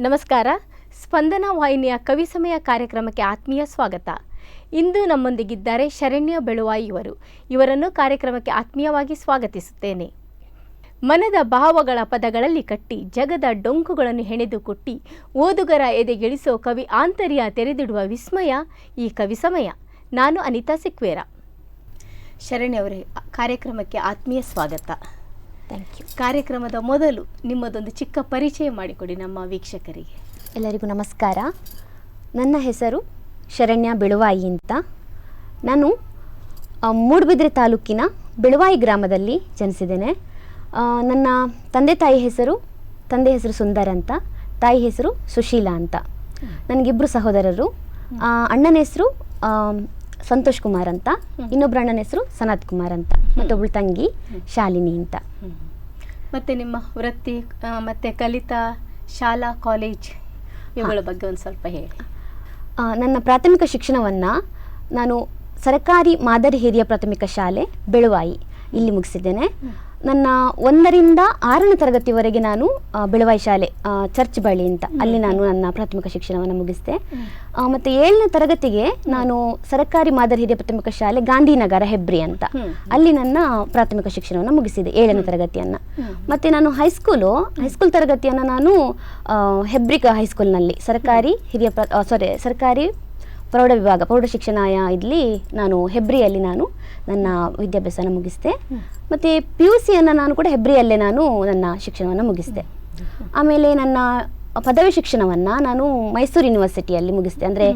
ನಮಸ್ಕಾರ. ಸ್ಪಂದನ ವಾಹಿನಿಯ ಕವಿ ಸಮಯ ಕಾರ್ಯಕ್ರಮಕ್ಕೆ ಆತ್ಮೀಯ ಸ್ವಾಗತ. ಇಂದು ನಮ್ಮೊಂದಿಗಿದ್ದಾರೆ ಶರಣ್ಯ ಬೆಳುವಾಯಿ ಇವರನ್ನು ಕಾರ್ಯಕ್ರಮಕ್ಕೆ ಆತ್ಮೀಯವಾಗಿ ಸ್ವಾಗತಿಸುತ್ತೇನೆ. ಮನದ ಭಾವಗಳ ಪದಗಳಲ್ಲಿ ಕಟ್ಟಿ ಜಗದ ಡೊಂಕುಗಳನ್ನು ಹೆಣೆದು ಕೊಟ್ಟಿ ಓದುಗರ ಎದೆಗೆಳಿಸೋ ಕವಿ ಆಂತರ್ಯ ತೆರೆದಿಡುವ ವಿಸ್ಮಯ ಈ ಕವಿ ಸಮಯ. ನಾನು ಅನಿತಾ ಸಿಕ್ವೇರ. ಶರಣ್ಯ ಅವರೇ, ಕಾರ್ಯಕ್ರಮಕ್ಕೆ ಆತ್ಮೀಯ ಸ್ವಾಗತ. Thank you. ಕಾರ್ಯಕ್ರಮದ ಮೊದಲು ನಿಮ್ಮದೊಂದು ಚಿಕ್ಕ ಪರಿಚಯ ಮಾಡಿಕೊಡಿ ನಮ್ಮ ವೀಕ್ಷಕರಿಗೆ. ಎಲ್ಲರಿಗೂ ನಮಸ್ಕಾರ. ನನ್ನ ಹೆಸರು ಶರಣ್ಯ ಬೆಳುವಾಯಿ ಅಂತ. ನಾನು ಮೂಡುಬಿದ್ರೆ ತಾಲೂಕಿನ ಬೆಳುವಾಯಿ ಗ್ರಾಮದಲ್ಲಿ ಜನಿಸಿದ್ದೇನೆ. ನನ್ನ ತಂದೆ ಹೆಸರು ಸುಂದರ್ ಅಂತ, ತಾಯಿ ಹೆಸರು ಸುಶೀಲಾ ಅಂತ. ನನಗಿಬ್ಬರು ಸಹೋದರರು. ಅಣ್ಣನ ಹೆಸರು ಸಂತೋಷ್ ಕುಮಾರ್ ಅಂತ, ಇನ್ನೊಬ್ಬರು ಅಣ್ಣನ ಹೆಸರು ಸನತ್ ಕುಮಾರ್ ಅಂತ, ಮತ್ತೊಬ್ಬಳು ತಂಗಿ ಶಾಲಿನಿ ಅಂತ. ಮತ್ತು ನಿಮ್ಮ ವೃತ್ತಿ ಮತ್ತು ಕಲಿತಾ ಶಾಲಾ ಕಾಲೇಜ್ ಇವುಗಳ ಬಗ್ಗೆ ಒಂದು ಸ್ವಲ್ಪ ಹೇಳಿ. ನನ್ನ ಪ್ರಾಥಮಿಕ ಶಿಕ್ಷಣವನ್ನು ನಾನು ಸರ್ಕಾರಿ ಮಾದರಿ ಹಿರಿಯ ಪ್ರಾಥಮಿಕ ಶಾಲೆ ಬೆಳುವಾಯಿ ಇಲ್ಲಿ ಮುಗಿಸಿದ್ದೇನೆ. ನನ್ನ 1ರಿಂದ 6ನೇ ತರಗತಿವರೆಗೆ ನಾನು ಬೆಳುವಾಯಿ ಶಾಲೆ ಚರ್ಚ್ ಬಳಿ ಅಂತ ಅಲ್ಲಿ ನಾನು ನನ್ನ ಪ್ರಾಥಮಿಕ ಶಿಕ್ಷಣವನ್ನು ಮುಗಿಸಿದೆ. ಮತ್ತು 7ನೇ ತರಗತಿಗೆ ನಾನು ಸರ್ಕಾರಿ ಮಾದರಿ ಹಿರಿಯ ಪ್ರಾಥಮಿಕ ಶಾಲೆ ಗಾಂಧಿನಗರ ಹೆಬ್ರಿ ಅಂತ ಅಲ್ಲಿ ನನ್ನ ಪ್ರಾಥಮಿಕ ಶಿಕ್ಷಣವನ್ನು ಮುಗಿಸಿದೆ 7ನೇ ತರಗತಿಯನ್ನು. ಮತ್ತು ನಾನು ಹೈಸ್ಕೂಲ್ ತರಗತಿಯನ್ನು ನಾನು ಹೆಬ್ರಿ ಹೈಸ್ಕೂಲ್ನಲ್ಲಿ ಸರ್ಕಾರಿ ಪ್ರೌಢ ವಿಭಾಗ ಪ್ರೌಢ ಶಿಕ್ಷಣ ಇಲ್ಲಿ ನಾನು ಹೆಬ್ರಿಯಲ್ಲಿ ನಾನು ನನ್ನ ವಿದ್ಯಾಭ್ಯಾಸನ ಮುಗಿಸಿದೆ. ಮತ್ತು PUCಯನ್ನು ನಾನು ಕೂಡ ಹೆಬ್ರಿಯಲ್ಲೇ ನಾನು ನನ್ನ ಶಿಕ್ಷಣವನ್ನು ಮುಗಿಸಿದೆ. ಆಮೇಲೆ ನನ್ನ ಪದವಿ ಶಿಕ್ಷಣವನ್ನು ನಾನು ಮೈಸೂರು ಯೂನಿವರ್ಸಿಟಿಯಲ್ಲಿ ಮುಗಿಸಿದೆ, ಅಂದರೆ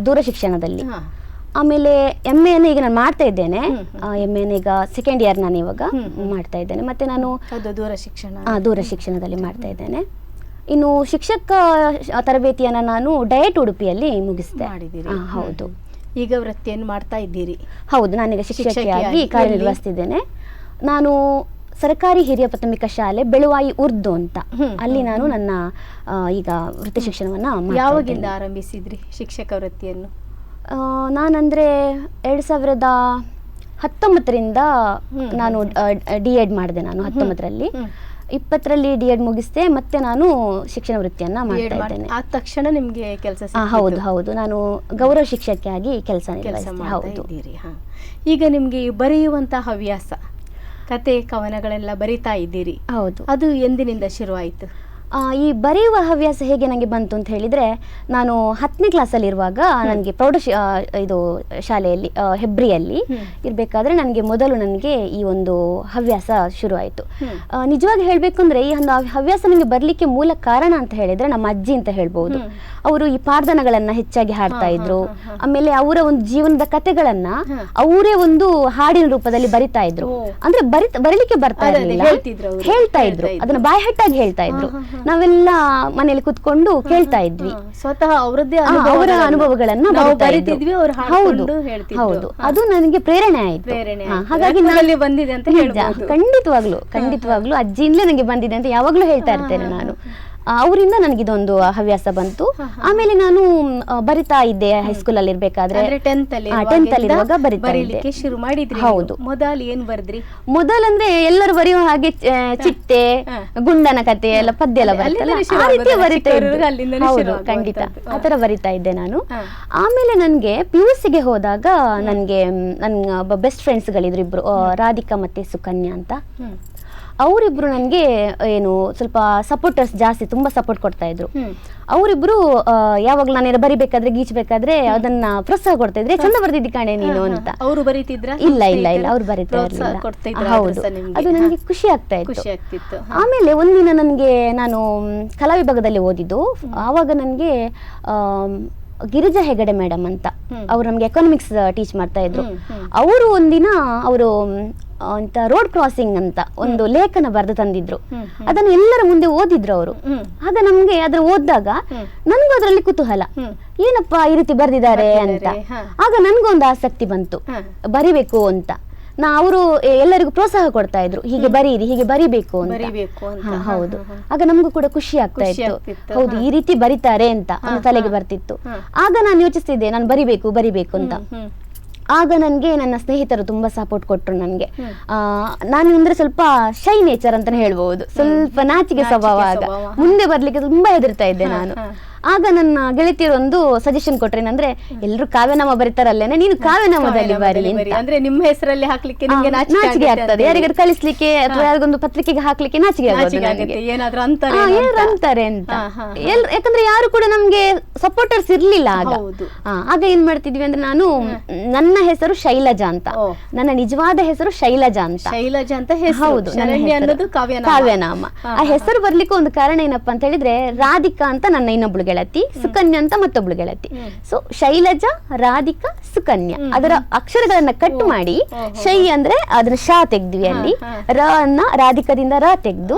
ದೂರ ಶಿಕ್ಷಣದಲ್ಲಿ. ಆಮೇಲೆ MAನ ಈಗ ನಾನು ಮಾಡ್ತಾ ಇದ್ದೇನೆ. MAನ ಈಗ ಸೆಕೆಂಡ್ ಇಯರ್ ನಾನು ಇವಾಗ ಮಾಡ್ತಾ ಇದ್ದೇನೆ. ಮತ್ತು ನಾನು ದೂರ ಶಿಕ್ಷಣದಲ್ಲಿ ಮಾಡ್ತಾ ಇದ್ದೇನೆ. ಇನ್ನು ಶಿಕ್ಷಕ ತರಬೇತಿಯನ್ನು ನಾನು ಡಯಟ್ ಉಡುಪಿಯಲ್ಲಿ ಮುಗಿಸಿದೆ. ಹೌದು. ಈಗ ವೃತ್ತಿಯನ್ನು ಮಾಡ್ತಾ ಇದ್ದೀರಿ? ಹೌದು, ನಾನೀಗ ಶಿಕ್ಷಕಿಯಾಗಿ ಕಾರ್ಯನಿರ್ವಹಿಸ್ತಿದ್ದೇನೆ. ನಾನು ಸರ್ಕಾರಿ ಹಿರಿಯ ಪ್ರಾಥಮಿಕ ಶಾಲೆ ಬೆಳುವಾಯಿ ಉರ್ದು ಅಂತ ಅಲ್ಲಿ ನಾನು ನನ್ನ ಈಗ ವೃತ್ತಿ ಶಿಕ್ಷಣವನ್ನು ಯಾವಾಗಿಂದ ಆರಂಭಿಸಿದ್ರಿ ಶಿಕ್ಷಕ ವೃತ್ತಿಯನ್ನು? ನಾನಂದರೆ 2019ರಿಂದ ನಾನು D.Ed ಮಾಡಿದೆ. ನಾನು 19ರಲ್ಲಿ 20ರಲ್ಲಿ D.Ed ಮುಗಿಸಿದೆ. ಮತ್ತೆ ನಾನು ಶಿಕ್ಷಣ ವೃತ್ತಿಯನ್ನ ಮಾಡ್ತಾ ಇದ್ದೇನೆ. ಆ ತಕ್ಷಣ ನಿಮಗೆ ಕೆಲಸ? ಹೌದು, ನಾನು ಗೌರವ ಶಿಕ್ಷಕಿಯಾಗಿ ಕೆಲಸ ಹೌದು. ಈಗ ನಿಮಗೆ ಬರೆಯುವಂತ ಹವ್ಯಾಸ, ಕತೆ ಕವನಗಳೆಲ್ಲ ಬರಿತಾ ಇದ್ದೀರಿ. ಹೌದು. ಅದು ಎಂದಿನಿಂದ ಶುರುವಾಯಿತು? ಈ ಬರೆಯುವ ಹವ್ಯಾಸ ಹೇಗೆ ನನಗೆ ಬಂತು ಅಂತ ಹೇಳಿದರೆ, ನಾನು 10ನೇ ಕ್ಲಾಸಲ್ಲಿ ಇರುವಾಗ ನನಗೆ ಇದು ಶಾಲೆಯಲ್ಲಿ ಹೆಬ್ರಿಯಲ್ಲಿ ಇರಬೇಕಾದ್ರೆ ನನಗೆ ಈ ಒಂದು ಹವ್ಯಾಸ ಶುರುವಾಯಿತು. ನಿಜವಾಗಿ ಹೇಳಬೇಕು ಅಂದರೆ ಈ ಒಂದು ಹವ್ಯಾಸ ನನಗೆ ಬರಲಿಕ್ಕೆ ಮೂಲ ಕಾರಣ ಅಂತ ಹೇಳಿದರೆ ನಮ್ಮ ಅಜ್ಜಿ ಅಂತ ಹೇಳ್ಬೋದು. ಅವರು ಈ ಪಾರ್ದನಗಳನ್ನು ಹೆಚ್ಚಾಗಿ ಹಾಡ್ತಾ ಇದ್ರು. ಆಮೇಲೆ ಅವರ ಒಂದು ಜೀವನದ ಕಥೆಗಳನ್ನ ಅವರೇ ಒಂದು ಹಾಡಿನ ರೂಪದಲ್ಲಿ ಬರಿತಾ ಇದ್ರು. ಅಂದ್ರೆ ಬರೀಲಿಕ್ಕೆ ಬರ್ತಾ ಇರಲಿಲ್ಲ, ಹೇಳ್ತಾ ಇದ್ರು, ಅದನ್ನ ಬಾಯ್ಹಟ್ಟಾಗಿ ಹೇಳ್ತಾ ಇದ್ರು. ನಾವೆಲ್ಲ ಮನೆಯಲ್ಲಿ ಕುತ್ಕೊಂಡು ಕೇಳ್ತಾ ಇದ್ವಿ. ಸ್ವತಃ ಅವರ ಅನುಭವಗಳನ್ನ ಹೌದು, ಅದು ನನಗೆ ಪ್ರೇರಣೆ ಆಯ್ತು. ಹಾಗಾಗಿ ಖಂಡಿತವಾಗ್ಲು ಅಜ್ಜಿಯಿಂದಲೇ ನನಗೆ ಬಂದಿದೆ ಅಂತ ಯಾವಾಗ್ಲೂ ಹೇಳ್ತಾ ಇರ್ತೇನೆ ನಾನು. ಅವರಿಂದ ನನಗಿದೊಂದು ಹವ್ಯಾಸ ಬಂತು. ಆಮೇಲೆ ನಾನು ಬರಿತಾ ಇದ್ದೆ ಹೈಸ್ಕೂಲ್ ಅಲ್ಲಿ ಇರ್ಬೇಕಾದ್ರೆ. 10th ಅಲ್ಲಿ ಇರುವಾಗ ಬರಿತಾ ಇದ್ದೆ. ಶುರು ಮಾಡಿದ್ರಿ? ಹೌದು. ಮೊದಲು ಏನ್ ಬರ್ದ್ರಿ? ಮೊದಲಂದ್ರೆ ಎಲ್ಲರೂ ಬರೆಯುವ ಹಾಗೆ ಚಿಟ್ಟೆ, ಗುಂಡನ ಕತೆ ಎಲ್ಲ ಪದ್ಯ ಎಲ್ಲ ಬರ್ತಲ್ಲ, ಆ ರೀತಿ ಬರಿತಾ ಇದ್ದೆ. ಹೌದು, ಖಂಡಿತ ಆತರ ಬರಿತಾ ಇದ್ದೆ ನಾನು. ಆಮೇಲೆ ನನ್ಗೆ PUCಗೆ ಹೋದಾಗ ನನ್ನ ಬೆಸ್ಟ್ ಫ್ರೆಂಡ್ಸ್ ಗಳಿದ್ರು ಇಬ್ರು, ರಾಧಿಕಾ ಮತ್ತೆ ಸುಕನ್ಯಾ ಅಂತ. ಅವರಿಬ್ರು ನನಗೆ ಸ್ವಲ್ಪ ಸಪೋರ್ಟರ್ಸ್ ಜಾಸ್ತಿ, ತುಂಬಾ ಸಪೋರ್ಟ್ ಕೊಡ್ತಾ ಇದ್ರು. ಅವರಿಬ್ರು ಯಾವಾಗ್ಲೂ ನಾನು ಬರಿಬೇಕಾದ್ರೆ ಗೀಚಬೇಕಾದ್ರೆ ಅದನ್ನ ಪ್ರೋತ್ಸಾಹ ಕೊಡ್ತಾ ಇದ್ರೆ, ಚಂದ ಬರ್ದಿದ್ದಿ ಕಾಣೆ ನೀನು ಅಂತ. ಅವರು ಬರೀತಿದ್ರ? ಇಲ್ಲ, ಅವ್ರು ಬರೀತಾ ಇರ್ಲಿಲ್ಲ. ಹೌದು, ಅದು ನನಗೆ ಖುಷಿ ಆಗ್ತಾ ಇತ್ತು. ಆಮೇಲೆ ಒಂದಿನ ನಾನು ಕಲಾ ವಿಭಾಗದಲ್ಲಿ ಓದಿದ್ದು. ಆವಾಗ ನನಗೆ ಗಿರಿಜಾ ಹೆಗಡೆ ಮೇಡಮ್ ಅಂತ ಅವ್ರು ನಮ್ಗೆ ಎಕನಾಮಿಕ್ಸ್ ಟೀಚ್ ಮಾಡ್ತಾ ಇದ್ರು. ಅವರು ಒಂದಿನ ಅಂತ ರೋಡ್ ಕ್ರಾಸಿಂಗ್ ಅಂತ ಒಂದು ಲೇಖನ ಬರೆದು ತಂದಿದ್ರು. ಅದನ್ನು ಎಲ್ಲರ ಮುಂದೆ ಓದಿದ್ರು ಅವರು. ಆಗ ನಮ್ಗೆ ಅದ್ರ ಓದಿದಾಗ ನನ್ಗೂ ಅದರಲ್ಲಿ ಕುತೂಹಲ, ಏನಪ್ಪಾ ಈ ರೀತಿ ಬರ್ದಿದ್ದಾರೆ ಅಂತ. ಆಗ ನನ್ಗೊಂದು ಆಸಕ್ತಿ ಬಂತು, ಬರಿಬೇಕು ಅಂತ. ಅವರು ಎಲ್ಲರಿಗೂ ಪ್ರೋತ್ಸಾಹ ಕೊಡ್ತಾ ಇದ್ರು, ಹೀಗೆ ಬರೀರಿ, ಹೀಗೆ ಬರಿಬೇಕು ಅಂತ. ಹೌದು, ಆಗ ನಮಗೂ ಕೂಡ ಖುಷಿ ಆಗ್ತಾ ಇತ್ತು. ಹೌದು, ಈ ರೀತಿ ಬರಿತಾರೆ ಅಂತ ಒಂದು ತಲೆಗೆ ಬರ್ತಿತ್ತು. ಆಗ ನಾನು ಯೋಚಿಸ್ತಿದ್ದೆ, ನಾನು ಬರಿಬೇಕು ಅಂತ. ಆಗ ನನಗೆ ನನ್ನ ಸ್ನೇಹಿತರು ತುಂಬಾ ಸಪೋರ್ಟ್ ಕೊಟ್ಟರು ನನಗೆ. ನಾನು ಅಂದ್ರೆ ಸ್ವಲ್ಪ ಶೈ ನೇಚರ್ ಅಂತಾನೆ ಹೇಳ್ಬಹುದು, ಸ್ವಲ್ಪ ನಾಚಿಕೆ ಸ್ವಭಾವ. ಆಗ ಮುಂದೆ ಬರ್ಲಿಕ್ಕೆ ತುಂಬಾ ಹೆದರ್ತಾ ಇದ್ದೆ ನಾನು. ಆಗ ನನ್ನ ಗೆಳತಿಯರು ಒಂದು ಸಜೆಷನ್ ಕೊಟ್ರೆ, ಏನಂದ್ರೆ ಎಲ್ರು ಕಾವ್ಯನಾಮ ಬರೀತಾರಲ್ಲೇನೆ, ನೀನು ಕಾವ್ಯನಾಮದಲ್ಲಿ ಬರಿ ಅಂತ. ಅಂದ್ರೆ ನಿಮ್ಮ ಹೆಸರಲ್ಲಿ ಹಾಕ್ಲಿಕ್ಕೆ ನಾಚಿಕೆ ಆಗ್ತದೆ, ಯಾರಿಗಾರು ಕಳಿಸ್ಲಿಕ್ಕೆ ಅಥವಾ ಯಾರಿಗೊಂದು ಪತ್ರಿಕೆಗೆ ಹಾಕ್ಲಿಕ್ಕೆ ನಾಚಿಕೆ ಆಗೋದು, ಏನಾದ್ರು ಅಂತಾರೆ ಅಂತ. ಯಾಕಂದ್ರೆ ಯಾರು ಕೂಡ ನಮ್ಗೆ ಸಪೋರ್ಟರ್ಸ್ ಇರ್ಲಿಲ್ಲ ಆಗ. ಆಗ ಏನ್ ಮಾಡ್ತಿದ್ವಿ ಅಂದ್ರೆ, ನಾನು ನನ್ನ ಹೆಸರು ಶೈಲಜಾ ಅಂತ, ನನ್ನ ನಿಜವಾದ ಹೆಸರು ಶೈಲಜಾ ಅಂತ. ಹೌದು, ಕಾವ್ಯನಾಮ. ಆ ಹೆಸರು ಬರ್ಲಿಕ್ಕೆ ಒಂದು ಕಾರಣ ಏನಪ್ಪಾ ಅಂತ ಹೇಳಿದ್ರೆ, ರಾಧಿಕಾ ಅಂತ ನನ್ನ ಇನ್ನೊಬ್ಳು ಗೆಳತಿ, ಸುಕನ್ಯಾ ಅಂತ ಮತ್ತೊಬ್ಳು ಗೆಳತಿ. ಸೊ ಶೈಲಜಾ, ರಾಧಿಕಾ, ಸುಕನ್ಯಾ ಅದರ ಅಕ್ಷರಗಳನ್ನ ಕಟ್ ಮಾಡಿ ಶೈ ಅಂದ್ರೆ ಅದನ್ನ ಶಾ ತೆಗ್ದ್ವಿ, ಅಲ್ಲಿ ರ ಅನ್ನ ರಾಧಿಕಾದಿಂದ ರ ತೆಗ್ದು,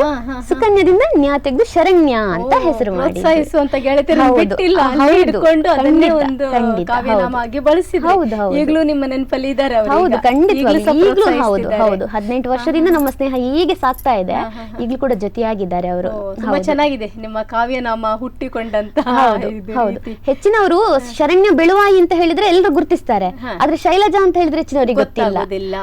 ಸುಕನ್ಯಾದಿಂದ ನ್ಯಾ ತೆಗ್ದು ಶರಣ್ಯ ಅಂತ ಹೆಸರು ಮಾಡಿ. ಈಗಲೂ ನಿಮ್ಮ ನೆನಪಲ್ಲಿ ಇದ್ದಾರೆ? ಹೌದು, ಖಂಡಿತವಾಗ್ಲೂ ಈಗಲೂ. ಹೌದು ಹೌದು, 18 ವರ್ಷದಿಂದ ನಮ್ಮ ಸ್ನೇಹ ಹೀಗೆ ಸಾಕ್ತಾ ಇದೆ, ಈಗಲೂ ಕೂಡ ಜೊತೆಯಾಗಿದ್ದಾರೆ ಅವರು. ತುಂಬಾ ಚೆನ್ನಾಗಿದೆ ನಿಮ್ಮ ಕಾವ್ಯನಾಮ ಹುಟ್ಟಿಕೊಂಡಂತ. ಹೌದು, ಹೆಚ್ಚಿನವರು ಶರಣ್ಯ ಬೆಳುವಾಯಿ ಅಂತ ಹೇಳಿದ್ರೆ ಎಲ್ಲರೂ ಗುರುತಿಸ್ತಾರೆ, ಆದ್ರೆ ಶೈಲಜಾ ಅಂತ ಹೇಳಿದ್ರೆ ಹೆಚ್ಚಿನವರಿಗೆ ಗೊತ್ತಿಲ್ಲ.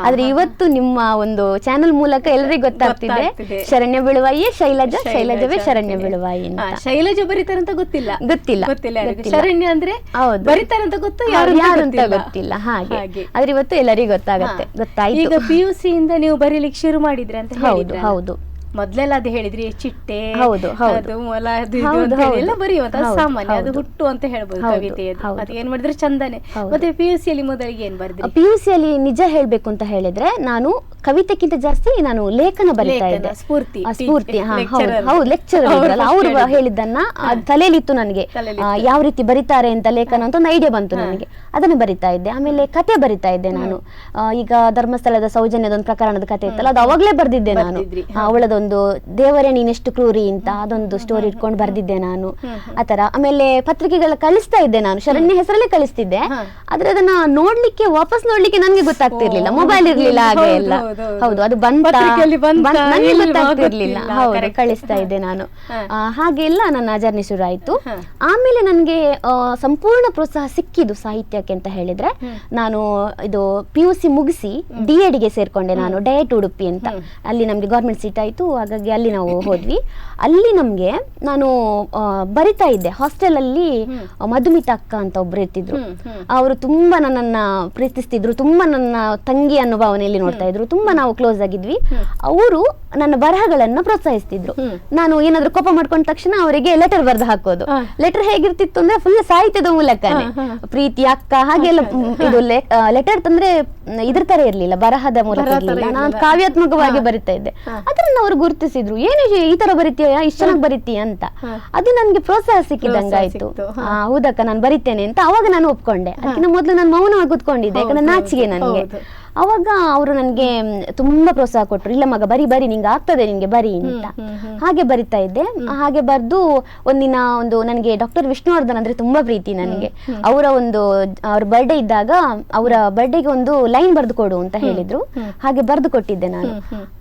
ಆದ್ರೆ ಇವತ್ತು ನಿಮ್ಮ ಒಂದು ಚಾನೆಲ್ ಮೂಲಕ ಎಲ್ಲರಿಗೂ ಗೊತ್ತಾಗ್ತಿದೆ, ಶರಣ್ಯ ಬೆಳುವಾಯಿ ಶೈಲಜಾ, ಶೈಲಜವೇ ಶರಣ್ಯ ಬೆಳುವಾಯಿ ಅಂತ. ಶೈಲಜಾ ಬರೀತಾರಂತ ಗೊತ್ತಿಲ್ಲ, ಶರಣ್ಯ ಅಂದ್ರೆ ಬರೀತಾರಂತ ಗೊತ್ತು, ಯಾರು ಅಂತ ಗೊತ್ತಿಲ್ಲ. ಹಾಗೆ ಆದ್ರೆ ಇವತ್ತು ಎಲ್ಲರಿಗೂ ಗೊತ್ತಾಯ್ತು. ಈಗ PUC ಇಂದ ನೀವು ಬರೀಲಿಕ್ಕೆ ಶುರು ಮಾಡಿದ್ರೆ ಅಂತ ಹೇಳಿದ್ರೆ? ಹೌದು, ಮೊದ್ಲೆಲ್ಲ ಅದು ಹೇಳಿದ್ರಿ, ಚಿಟ್ಟೆ, ಹೌದು ಮೊಲ, ಎಲ್ಲ ಬರೆಯುವಂತ ಸಾಮಾನ್ಯ, ಅದು ಹುಟ್ಟು ಅಂತ ಹೇಳ್ಬೋದು ಕವಿತೆ. ಅದು ಏನ್ ಮಾಡಿದ್ರೆ ಚಂದನೆ. ಮತ್ತೆ PUC ಯಲ್ಲಿ ಮೊದಲಿಗೆ ಏನ್ ಬರೆದ್ರಿ? PUC ಯಲ್ಲಿ ನಿಜ ಹೇಳ್ಬೇಕು ಅಂತ ಹೇಳಿದ್ರೆ, ನಾನು ಕವಿತೆಕ್ಕಿಂತ ಜಾಸ್ತಿ ನಾನು ಲೇಖನ ಬರೀತಾ ಇದ್ದೆ. ಸ್ಫೂರ್ತಿ ಹೌದು, ಲೆಕ್ಚರ್ ಅವ್ರು ಹೇಳಿದ್ದನ್ನ ತಲೆಯಲ್ಲಿತ್ತು ನನಗೆ, ಯಾವ ರೀತಿ ಬರೀತಾರೆ ಅಂತ ಲೇಖನ ಅಂತ ಒಂದು ಐಡಿಯಾ ಬಂತು ನನಗೆ, ಅದನ್ನ ಬರಿತಾ ಇದ್ದೆ. ಆಮೇಲೆ ಕತೆ ಬರಿತಾ ಇದ್ದೆ ನಾನು. ಈಗ ಧರ್ಮಸ್ಥಳದ ಸೌಜನ್ಯದ ಒಂದು ಪ್ರಕರಣದ ಕತೆ ಇತ್ತಲ್ಲ, ಅದು ಅವಾಗ್ಲೇ ಬರ್ದಿದ್ದೆ ನಾನು. ಅವಳದೊಂದು ದೇವರೇ ನೀನೆಷ್ಟು ಕ್ರೂರಿ ಅಂತ ಅದೊಂದು ಸ್ಟೋರಿ ಇಟ್ಕೊಂಡು ಬರ್ದಿದ್ದೆ ನಾನು, ಆತರ. ಆಮೇಲೆ ಪತ್ರಿಕೆಗಳ ಕಳಿಸ್ತಾ ಇದ್ದೆ ನಾನು, ಶರಣ್ಯ ಹೆಸರಲ್ಲೇ ಕಳಿಸ್ತಿದ್ದೆ. ಆದ್ರೆ ಅದನ್ನ ನೋಡ್ಲಿಕ್ಕೆ, ವಾಪಸ್ ನೋಡ್ಲಿಕ್ಕೆ ನನ್ಗೆ ಗೊತ್ತಾಗ್ತಿರ್ಲಿಲ್ಲ, ಮೊಬೈಲ್ ಇರ್ಲಿಲ್ಲ ಹಾಗೆ ಎಲ್ಲ. ಹೌದು, ಅದು ನನಗೆ ಗೊತ್ತಾಗ್ತಿರ್ಲಿಲ್ಲ. ಹೌದು, ಕಳಿಸ್ತಾ ಇದ್ದೆ ನಾನು. ಹಾಗೆಲ್ಲ ನನ್ನ ಜರ್ನಿ ಶುರು ಆಯ್ತು. ಆಮೇಲೆ ನನ್ಗೆ ಸಂಪೂರ್ಣ ಪ್ರೋತ್ಸಾಹ ಸಿಕ್ಕಿದ್ದು ಸಾಹಿತ್ಯಕ್ಕೆ ಅಂತ ಹೇಳಿದ್ರೆ, ನಾನು ಇದು PUC ಮುಗಿಸಿ D.Ed ಗೆ ಸೇರ್ಕೊಂಡೆ ನಾನು, ಡಯಟ್ ಉಡುಪಿ ಅಂತ. ಅಲ್ಲಿ ನಮ್ಗೆ ಗೌರ್ಮೆಂಟ್ ಸೀಟ್ ಆಯ್ತು, ಹಾಗಾಗಿ ಅಲ್ಲಿ ನಾವು ಹೋದ್ವಿ. ಅಲ್ಲಿ ನಮ್ಗೆ ನಾನು ಬರಿತಾ ಇದ್ದೆ ಹಾಸ್ಟೆಲ್ ಅಲ್ಲಿ. ಮಧುಮಿತಾ ಅಕ್ಕ ಅಂತ ಒಬ್ರು ಇರ್ತಿದ್ರು, ಅವರು ತುಂಬಾ ನನ್ನನ್ನ ಪ್ರೀತಿಸ್ತಿದ್ರು, ತುಂಬಾ ನನ್ನ ತಂಗಿ ಅನ್ನೋ ಭಾವನೆಯಲ್ಲಿ ನೋಡ್ತಾ ಇದ್ರು, ತುಂಬಾ ನಾವು ಕ್ಲೋಸ್ ಆಗಿದ್ವಿ. ಅವರು ನನ್ನ ಬರಹಗಳನ್ನ ಪ್ರೋತ್ಸಾಹಿಸ್ತಿದ್ರು. ನಾನು ಏನಾದ್ರು ಕೋಪ ಮಾಡ್ಕೊಂಡ ತಕ್ಷಣ ಅವರಿಗೆ ಲೆಟರ್ ಬರೆದು ಹಾಕೋದು. ಲೆಟರ್ ಹೇಗಿರ್ತಿತ್ತು ಅಂದ್ರೆ ಫುಲ್ ಸಾಹಿತ್ಯದ ಮೂಲಕನೇ, ಪ್ರೀತಿ ಅಕ್ಕ ಹಾಗೆಲ್ಲ. ಇದು ಲೆಟರ್ ತಂದ್ರೆ ಇದ್ರ ತರ ಇರ್ಲಿಲ್ಲ, ಬರಹದ ಮೂಲಕ ಇರ್ಲಿಲ್ಲ, ನಾನು ಕಾವ್ಯಾತ್ಮಕವಾಗಿ ಬರಿತಾ ಇದ್ದೆ. ಅದನ್ನ ಅವರು ಗುರುತಿಸಿದ್ರು, ಏನು ಈ ತರ ಬರಿತೀಯ, ಇಷ್ಟ ಚೆನ್ನಾಗಿ ಬರಿತೀಯ ಅಂತ. ಅದು ನನ್ಗೆ ಪ್ರೋತ್ಸಾಹ ಸಿಕ್ಕಿದಂಗಾಯ್ತು. ಹೌದಕ್ಕ ನಾನು ಬರಿತೇನೆ ಅಂತ ಅವಾಗ ನಾನು ಒಪ್ಕೊಂಡೆ. ಅದಕ್ಕಿಂತ ಮೊದಲು ನಾನು ಮೌನವಾಗಿ ಕೂತ್ಕೊಂಡಿದ್ದೆ, ಯಾಕಂದ್ರೆ ನಾಚಿಗೆ ನನಗೆ. ಅವಾಗ ಅವರು ನನಗೆ ತುಂಬಾ ಪ್ರೋತ್ಸಾಹ ಕೊಟ್ಟರು, ಇಲ್ಲ ಮಗ ಬರಿ ನಿಂಗೆ ಆಗ್ತದೆ, ನಿಂಗೆ ಬರಿ ಅಂತ. ಹಾಗೆ ಬರಿತಾ ಇದ್ದೆ. ಹಾಗೆ ಬರ್ದು ಒಂದಿನ ನನಗೆ ಡಾಕ್ಟರ್ ವಿಷ್ಣುವರ್ಧನ್ ಅಂದ್ರೆ ತುಂಬಾ ಪ್ರೀತಿ ನನಗೆ. ಅವ್ರ ಬರ್ಡೇ ಇದ್ದಾಗ ಅವರ ಬರ್ಡೇಗೆ ಒಂದು ಲೈನ್ ಬರೆದು ಕೊಡು ಅಂತ ಹೇಳಿದ್ರು. ಹಾಗೆ ಬರೆದು ಕೊಟ್ಟಿದ್ದೆ ನಾನು.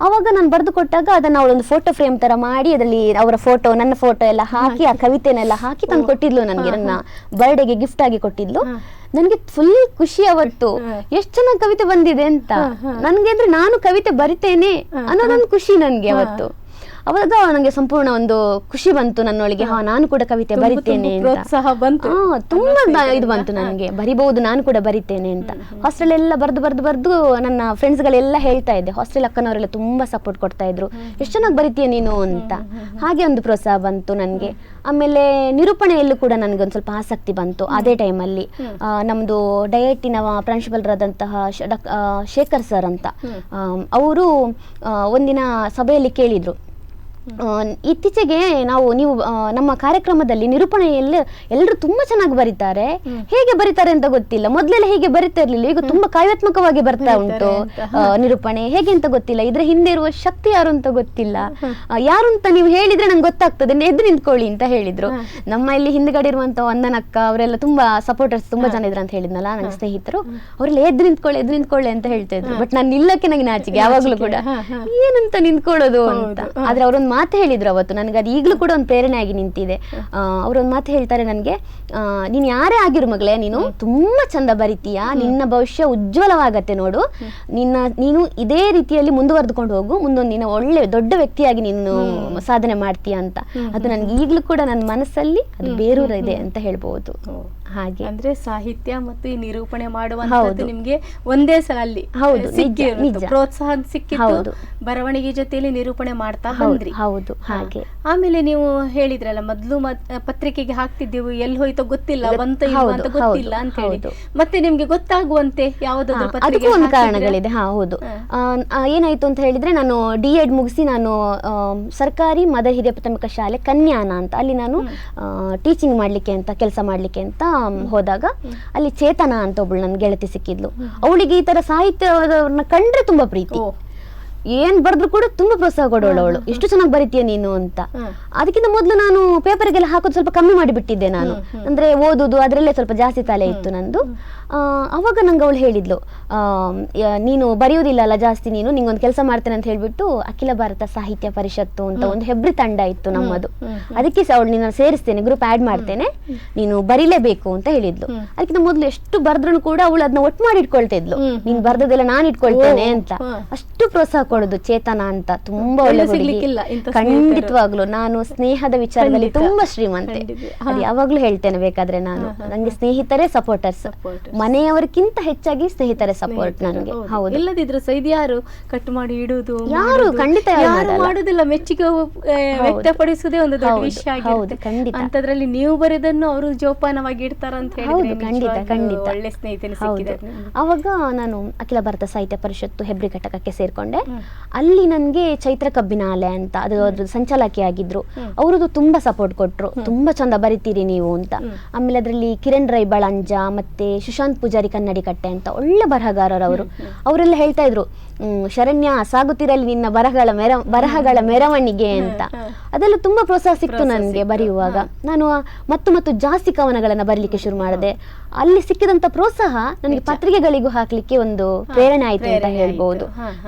ಅವಾಗ ನಾನು ಬರೆದು ಕೊಟ್ಟಾಗ ಅದನ್ನ ಅವಳೊಂದು ಫೋಟೋ ಫ್ರೇಮ್ ತರ ಮಾಡಿ ಅದರಲ್ಲಿ ಅವರ ಫೋಟೋ, ನನ್ನ ಫೋಟೋ ಎಲ್ಲ ಹಾಕಿ, ಆ ಕವಿತೆನೆಲ್ಲ ಹಾಕಿ ತಂದು ಕೊಟ್ಟಿದ್ಲು ನನಗೆ, ನನ್ನ ಬರ್ಡೇಗೆ ಗಿಫ್ಟ್ ಆಗಿ ಕೊಟ್ಟಿದ್ಲು. ನನ್ಗೆ ಫುಲ್ ಖುಷಿ ಅವತ್ತು, ಎಷ್ಟು ಚೆನ್ನಾಗಿ ಕವಿತೆ ಬಂದಿದೆ ಅಂತ. ನನ್ಗೆ ಅಂದ್ರೆ ನಾನು ಕವಿತೆ ಬರಿತೇನೆ ಅನ್ನೋದೊಂದು ಖುಷಿ ನನ್ಗೆ ಅವತ್ತು. ಅವಾಗ ನಂಗೆ ಸಂಪೂರ್ಣ ಒಂದು ಖುಷಿ ಬಂತು ನನ್ನೊಳಗೆ, ನಾನು ಕೂಡ ಕವಿತೆ ಬರಿತೇನೆ ಅಂತ. ತುಂಬಾ ಇದು ಬಂತು ನನಗೆ, ಬರಿಬಹುದು ನಾನು ಕೂಡ ಬರಿತೇನೆ ಅಂತ. ಹಾಸ್ಟೆಲ್ ಎಲ್ಲ ಬರ್ದು ನನ್ನ ಫ್ರೆಂಡ್ಸ್ ಗಳೆಲ್ಲ ಹೇಳ್ತಾ ಇದ್ದೆ, ಹಾಸ್ಟೆಲ್ ಅಕ್ಕನವರೆಲ್ಲ ತುಂಬಾ ಸಪೋರ್ಟ್ ಕೊಡ್ತಾ ಇದ್ರು, ಎಷ್ಟು ಚೆನ್ನಾಗಿ ಬರಿತೀಯ ನೀನು ಅಂತ. ಹಾಗೆ ಒಂದು ಪ್ರೋತ್ಸಾಹ ಬಂತು ನನಗೆ. ಆಮೇಲೆ ನಿರೂಪಣೆಯಲ್ಲೂ ಕೂಡ ನನಗೆ ಒಂದು ಸ್ವಲ್ಪ ಆಸಕ್ತಿ ಬಂತು ಅದೇ ಟೈಮಲ್ಲಿ. ನಮ್ದು ಡಯಟಿನ ಪ್ರಾಂಶುಪಾಲರಾದಂತಹ ಶೇಖರ್ ಸರ್ ಅಂತ, ಅವರು ಒಂದಿನ ಸಭೆಯಲ್ಲಿ ಕೇಳಿದ್ರು, ಇತ್ತೀಚೆಗೆ ನೀವು ನಮ್ಮ ಕಾರ್ಯಕ್ರಮದಲ್ಲಿ ನಿರೂಪಣೆಯಲ್ಲಿ ಎಲ್ಲರೂ ತುಂಬಾ ಚೆನ್ನಾಗಿ ಬರೀತಾರೆ, ಹೇಗೆ ಬರೀತಾರೆ ಅಂತ ಗೊತ್ತಿಲ್ಲ, ಮೊದ್ಲೆಲ್ಲ ಹೀಗೆ ಬರಿತಾ ಇರ್ಲಿಲ್ಲ, ಈಗ ತುಂಬಾ ಕಾವ್ಯಾತ್ಮಕವಾಗಿ ಬರ್ತಾ ಉಂಟು ನಿರೂಪಣೆ, ಹೇಗೆ ಅಂತ ಗೊತ್ತಿಲ್ಲ, ಇದ್ರ ಹಿಂದೆ ಇರುವ ಶಕ್ತಿ ಯಾರು ಅಂತ ಗೊತ್ತಿಲ್ಲ, ಯಾರು ಅಂತ ನೀವು ಹೇಳಿದ್ರೆ ನಂಗೆ ಗೊತ್ತಾಗ್ತದೆ, ಎದ್ದು ನಿಂತ್ಕೊಳ್ಳಿ ಅಂತ ಹೇಳಿದ್ರು. ನಮ್ಮ ಇಲ್ಲಿ ಹಿಂದ್ಗಡೆ ಇರುವಂತ ವಂದನಕ್ಕ ಅವರೆಲ್ಲ ತುಂಬಾ ಸಪೋರ್ಟರ್ಸ್ ತುಂಬಾ ಜನ ಇದ್ರು ಅಂತ ಹೇಳಿದ್ನಲ್ಲ ನನ್ನ ಸ್ನೇಹಿತರು, ಅವರೆಲ್ಲ ಎದ್ದು ನಿಂತ್ಕೊಳ್ಳಿ ಅಂತ ಹೇಳ್ತಾ ಇದ್ರು. ಬಟ್ ನಾನು ನಿಲ್ಲಕ್ಕೆ ನಂಗೆ ನಾಚಿಕೆ ಯಾವಾಗ್ಲೂ ಕೂಡ, ಏನಂತ ನಿಂತ್ಕೊಳ್ಳೋದು ಅಂತ. ಆದ್ರೆ ಅವರೊಂದು ಮಾತು ಹೇಳಿದ್ರು ಅವತ್ತು, ನನಗೆ ಅದು ಈಗಲೂ ಕೂಡ ಒಂದು ಪ್ರೇರಣೆ ಆಗಿ ನಿಂತಿದೆ. ಅವರೊಂದು ಮಾತು ಹೇಳ್ತಾರೆ ನನಗೆ, ನೀನು ಯಾರೇ ಆಗಿರು ಮಗಳೇ, ನೀನು ತುಂಬಾ ಚಂದ ಬರಿತೀಯ, ನಿನ್ನ ಭವಿಷ್ಯ ಉಜ್ವಲವಾಗತ್ತೆ ನೋಡು, ನೀನು ಇದೇ ರೀತಿಯಲ್ಲಿ ಮುಂದುವರೆದುಕೊಂಡು ಹೋಗು, ಮುಂದೊಂದು ನೀನು ಒಳ್ಳೆ ದೊಡ್ಡ ವ್ಯಕ್ತಿಯಾಗಿ ನೀನು ಸಾಧನೆ ಮಾಡ್ತೀಯ ಅಂತ. ಅದು ನನಗೆ ಈಗಲೂ ಕೂಡ ನನ್ನ ಮನಸ್ಸಲ್ಲಿ ಅದು ಬೇರೂರಿದೆ ಅಂತ ಹೇಳ್ಬಹುದು. ಹಾಗೆ ಅಂದ್ರೆ ಸಾಹಿತ್ಯ ಮತ್ತು ಈ ನಿರೂಪಣೆ ಮಾಡುವಂತದ್ದು ನಿಮ್ಗೆ ಒಂದೇ ಸಲ ಅಲ್ಲಿ ಪ್ರೋತ್ಸಾಹ ಸಿಕ್ಕಿತ್ತು, ಬರವಣಿಗೆ ಜೊತೆಯಲ್ಲಿ ನಿರೂಪಣೆ ಮಾಡ್ತಾ ಬಂದ್ರಿ. ಹೌದು, ಹಾಗೆ. ಆಮೇಲೆ ನೀವು ಹೇಳಿದ್ರಲ್ಲ, ಮೊದ್ಲು ಪತ್ರಿಕೆಗೆ ಹಾಕ್ತಿದ್ದೆವು, ಎಲ್ಲಿ ಹೋಯ್ತೋ ಗೊತ್ತಿಲ್ಲ, ಬಂತ ಇಲ್ವಾ ಅಂತ ಗೊತ್ತಿಲ್ಲ ಅಂತ ಹೇಳಿ, ಮತ್ತೆ ನಿಮ್ಗೆ ಗೊತ್ತಾಗುವಂತೆ ಯಾವ್ದಾದ್ರು ಅದಕ್ಕೂ ಒಂದು ಕಾರಣಗಳಿದೆ. ಹೌದು, ಏನಾಯ್ತು ಅಂತ ಹೇಳಿದ್ರೆ, ನಾನು D.Ed ಮುಗಿಸಿ ನಾನು ಸರ್ಕಾರಿ ಮದರ್ ಹಿರಿಯ ಪ್ರಾಥಮಿಕ ಶಾಲೆ ಕನ್ಯಾನ ಅಂತ ಅಲ್ಲಿ ನಾನು ಟೀಚಿಂಗ್ ಮಾಡ್ಲಿಕ್ಕೆ ಅಂತ, ಕೆಲಸ ಮಾಡ್ಲಿಕ್ಕೆ ಅಂತ ಹೋದಾಗ ಅಲ್ಲಿ ಚೇತನ ಅಂತ ಒಬ್ಳು ನನ್ ಗೆಳತಿ ಸಿಕ್ಕಿದ್ಲು. ಅವಳಿಗೆ ಈ ತರ ಸಾಹಿತ್ಯವನ್ನ ಕಂಡ್ರೆ ತುಂಬಾ ಪ್ರೀತಿ, ಏನ್ ಬರೆದ್ರು ಕೂಡ ತುಂಬಾ ಪ್ರೋತ್ಸಾಹ ಕೊಡೋಳು ಅವಳು, ಎಷ್ಟು ಚೆನ್ನಾಗಿ ಬರೀತೀಯ ನೀನು ಅಂತ. ಅದಕ್ಕಿಂತ ಮೊದಲು ನಾನು ಪೇಪರ್ಗೆಲ್ಲ ಹಾಕೋದು ಸ್ವಲ್ಪ ಕಮ್ಮಿ ಮಾಡಿಬಿಟ್ಟಿದ್ದೆ ನಾನು, ಅಂದ್ರೆ ಓದುದು ಅದ್ರಲ್ಲೇ ಸ್ವಲ್ಪ ಜಾಸ್ತಿ ತಲೆ ಇತ್ತು ನಂದು. ಅವಾಗ ನಂಗೆ ಅವಳು ಹೇಳಿದ್ಲು, ನೀನು ಬರೆಯುವುದಿಲ್ಲ ಅಲ್ಲ ಜಾಸ್ತಿ, ನೀನು ನಿಂಗೊಂದು ಕೆಲಸ ಮಾಡ್ತೇನೆ ಅಂತ ಹೇಳ್ಬಿಟ್ಟು ಅಖಿಲ ಭಾರತ ಸಾಹಿತ್ಯ ಪರಿಷತ್ತು ಅಂತ ಒಂದು ಹೆಬ್ರಿ ತಂಡ ಇತ್ತು ನಮ್ಮದು, ಅದಕ್ಕೆ ಅವಳು ನಿನ್ನ ಸೇರಿಸ್ತೇನೆ, ಗ್ರೂಪ್ ಆಡ್ ಮಾಡ್ತೇನೆ, ನೀನು ಬರೀಲೇಬೇಕು ಅಂತ ಹೇಳಿದ್ಲು. ಅದಕ್ಕಿಂತ ಮೊದಲು ಎಷ್ಟು ಬರ್ದ್ರು ಕೂಡ ಅವಳು ಅದನ್ನ ಒಟ್ಟು ಮಾಡಿ ಇಟ್ಕೊಳ್ತಿದ್ಲು, ನೀನ್ ಬರ್ದದೆಲ್ಲ ನಾನು ಇಟ್ಕೊಳ್ತೇನೆ ಅಂತ. ಅಷ್ಟು ಪ್ರೋತ್ಸಾಹ ಕೊಡುದು ಚೇತನ ಅಂತ, ತುಂಬಾ ಒಳ್ಳೆ ಹುಡುಗಿ. ಖಂಡಿತವಾಗ್ಲು ನಾನು ಸ್ನೇಹದ ವಿಚಾರದಲ್ಲಿ ತುಂಬಾ ಶ್ರೀಮಂತೆ, ಅದು ಯಾವಾಗ್ಲೂ ಹೇಳ್ತೇನೆ ಬೇಕಾದ್ರೆ ನಾನು. ನಂಗೆ ಸ್ನೇಹಿತರೇ ಸಪೋರ್ಟರ್ಸ್, ಮನೆಯವರಿಗಿಂತ ಹೆಚ್ಚಾಗಿ ಸ್ನೇಹಿತರೆ ಸಪೋರ್ಟ್ ನನಗೆ. ಹೌದು, ಇಲ್ಲದಿದ್ರು ಯಾರು ಕಟ್ ಮಾಡಿ ಇಡುವುದು ಯಾರು ಖಂಡಿತ ಮಾಡುದಿಲ್ಲ, ಮೆಚ್ಚುಗೆ ವ್ಯಕ್ತಪಡಿಸುವುದೇ ಒಂದು ದೊಡ್ಡ ವಿಷಯ ಆಗಿರುತ್ತೆ. ಅಂತದ್ರಲ್ಲಿ ನೀವು ಬರೆದನ್ನು ಅವರು ಜೋಪಾನವಾಗಿ ಇಡ್ತಾರ ಅಂತ ಹೇಳಿ ಖಂಡಿತ ಖಂಡಿತ ಒಳ್ಳೆ ಸ್ನೇಹಿತರು ಸಿಕ್ಕಿದ್ದಾರೆ. ಅವಾಗ ನಾನು ಅಖಿಲ ಭಾರತ ಸಾಹಿತ್ಯ ಪರಿಷತ್ತು ಹೆಬ್ರಿ ಘಟಕಕ್ಕೆ ಸೇರ್ಕೊಂಡೆ. ಅಲ್ಲಿ ನನ್ಗೆ ಚೈತ್ರ ಕಬ್ಬಿನಾಲೆ ಅಂತ ಅದ್ರ ಸಂಚಾಲಕಿ ಆಗಿದ್ರು, ಅವ್ರದ್ದು ತುಂಬಾ ಸಪೋರ್ಟ್ ಕೊಟ್ರು, ತುಂಬಾ ಚಂದ ಬರಿತೀರಿ ನೀವು ಅಂತ. ಆಮೇಲೆ ಅದರಲ್ಲಿ ಕಿರಣ್ ರೈ ಬಳಂಜ ಮತ್ತೆ ಸುಶಾಂತ್ ಪೂಜಾರಿ ಕನ್ನಡಿ ಕಟ್ಟೆ ಅಂತ ಒಳ್ಳೆ ಬರಹಗಾರರು ಅವರು. ಅವರೆಲ್ಲ ಹೇಳ್ತಾ ಇದ್ರು, ಶರಣ್ಯ ಸಾಗುತ್ತಿರಲಿ ನಿನ್ನ ಬರಹಗಳ ಮೆರವಣಿಗೆ ಅಂತ. ಅದೆಲ್ಲ ತುಂಬಾ ಪ್ರೋತ್ಸಾಹ ಸಿಕ್ತು ನನಗೆ ಬರೆಯುವಾಗ. ನಾನು ಮತ್ತು ಜಾಸ್ತಿ ಕವನಗಳನ್ನ ಬರೀಲಿಕ್ಕೆ ಶುರು ಮಾಡಿದೆ. ಅಲ್ಲಿ ಸಿಕ್ಕಿದಂತ ಪ್ರೋತ್ಸಾಹ ನನಗೆ ಪತ್ರಿಕೆಗಳಿಗೂ ಹಾಕ್ಲಿಕ್ಕೆ ಒಂದು ಪ್ರೇರಣೆ ಆಯ್ತು ಅಂತ ಹೇಳ್ಬಹುದು.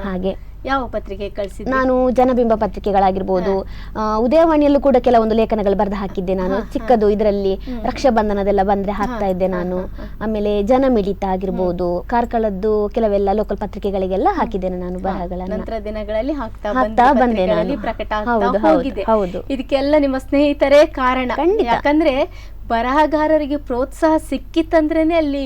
ಹಾಗೆ ಯಾವ ಪತ್ರಿಕೆ ಕಳಿಸಿದ್ದೆ? ನಾನು ಜನಬಿಂಬ ಪತ್ರಿಕೆಗಳಾಗಿರ್ಬೋದು, ಉದಯವಾಣಿಯಲ್ಲೂ ಕೂಡ ಕೆಲವೊಂದು ಲೇಖನಗಳು ಬರೆದು ಹಾಕಿದ್ದೆ ನಾನು. ಚಿಕ್ಕದು ಇದರಲ್ಲಿ ರಕ್ಷಾಬಂಧನದೆಲ್ಲ ಬಂದ್ರೆ ಹಾಕ್ತಾ ಇದ್ದೆ ನಾನು. ಆಮೇಲೆ ಜನಮಿಡಿತ ಆಗಿರ್ಬೋದು, ಕಾರ್ಕಳದ್ದು ಕೆಲವೆಲ್ಲ ಲೋಕಲ್ ಪತ್ರಿಕೆಗಳಿಗೆಲ್ಲ ಹಾಕಿದ್ದೇನೆ ನಾನು ಬರಹಗಳನ್ನ. ನಂತರ ದಿನಗಳಲ್ಲಿ ಹಾಕ್ತಾ ಬಂದೆ ನಾನು. ಪ್ರಕಟ ಆಗ್ತಾ ಹೋಗಿದೆ. ಇದಕ್ಕೆಲ್ಲ ನಿಮ್ಮ ಸ್ನೇಹಿತರೇ ಕಾರಣ. ಯಾಕಂದ್ರೆ ಬರಹಗಾರರಿಗೆ ಪ್ರೋತ್ಸಾಹ ಸಿಕ್ಕಿತ್ತಂದ್ರೇನೆ ಅಲ್ಲಿ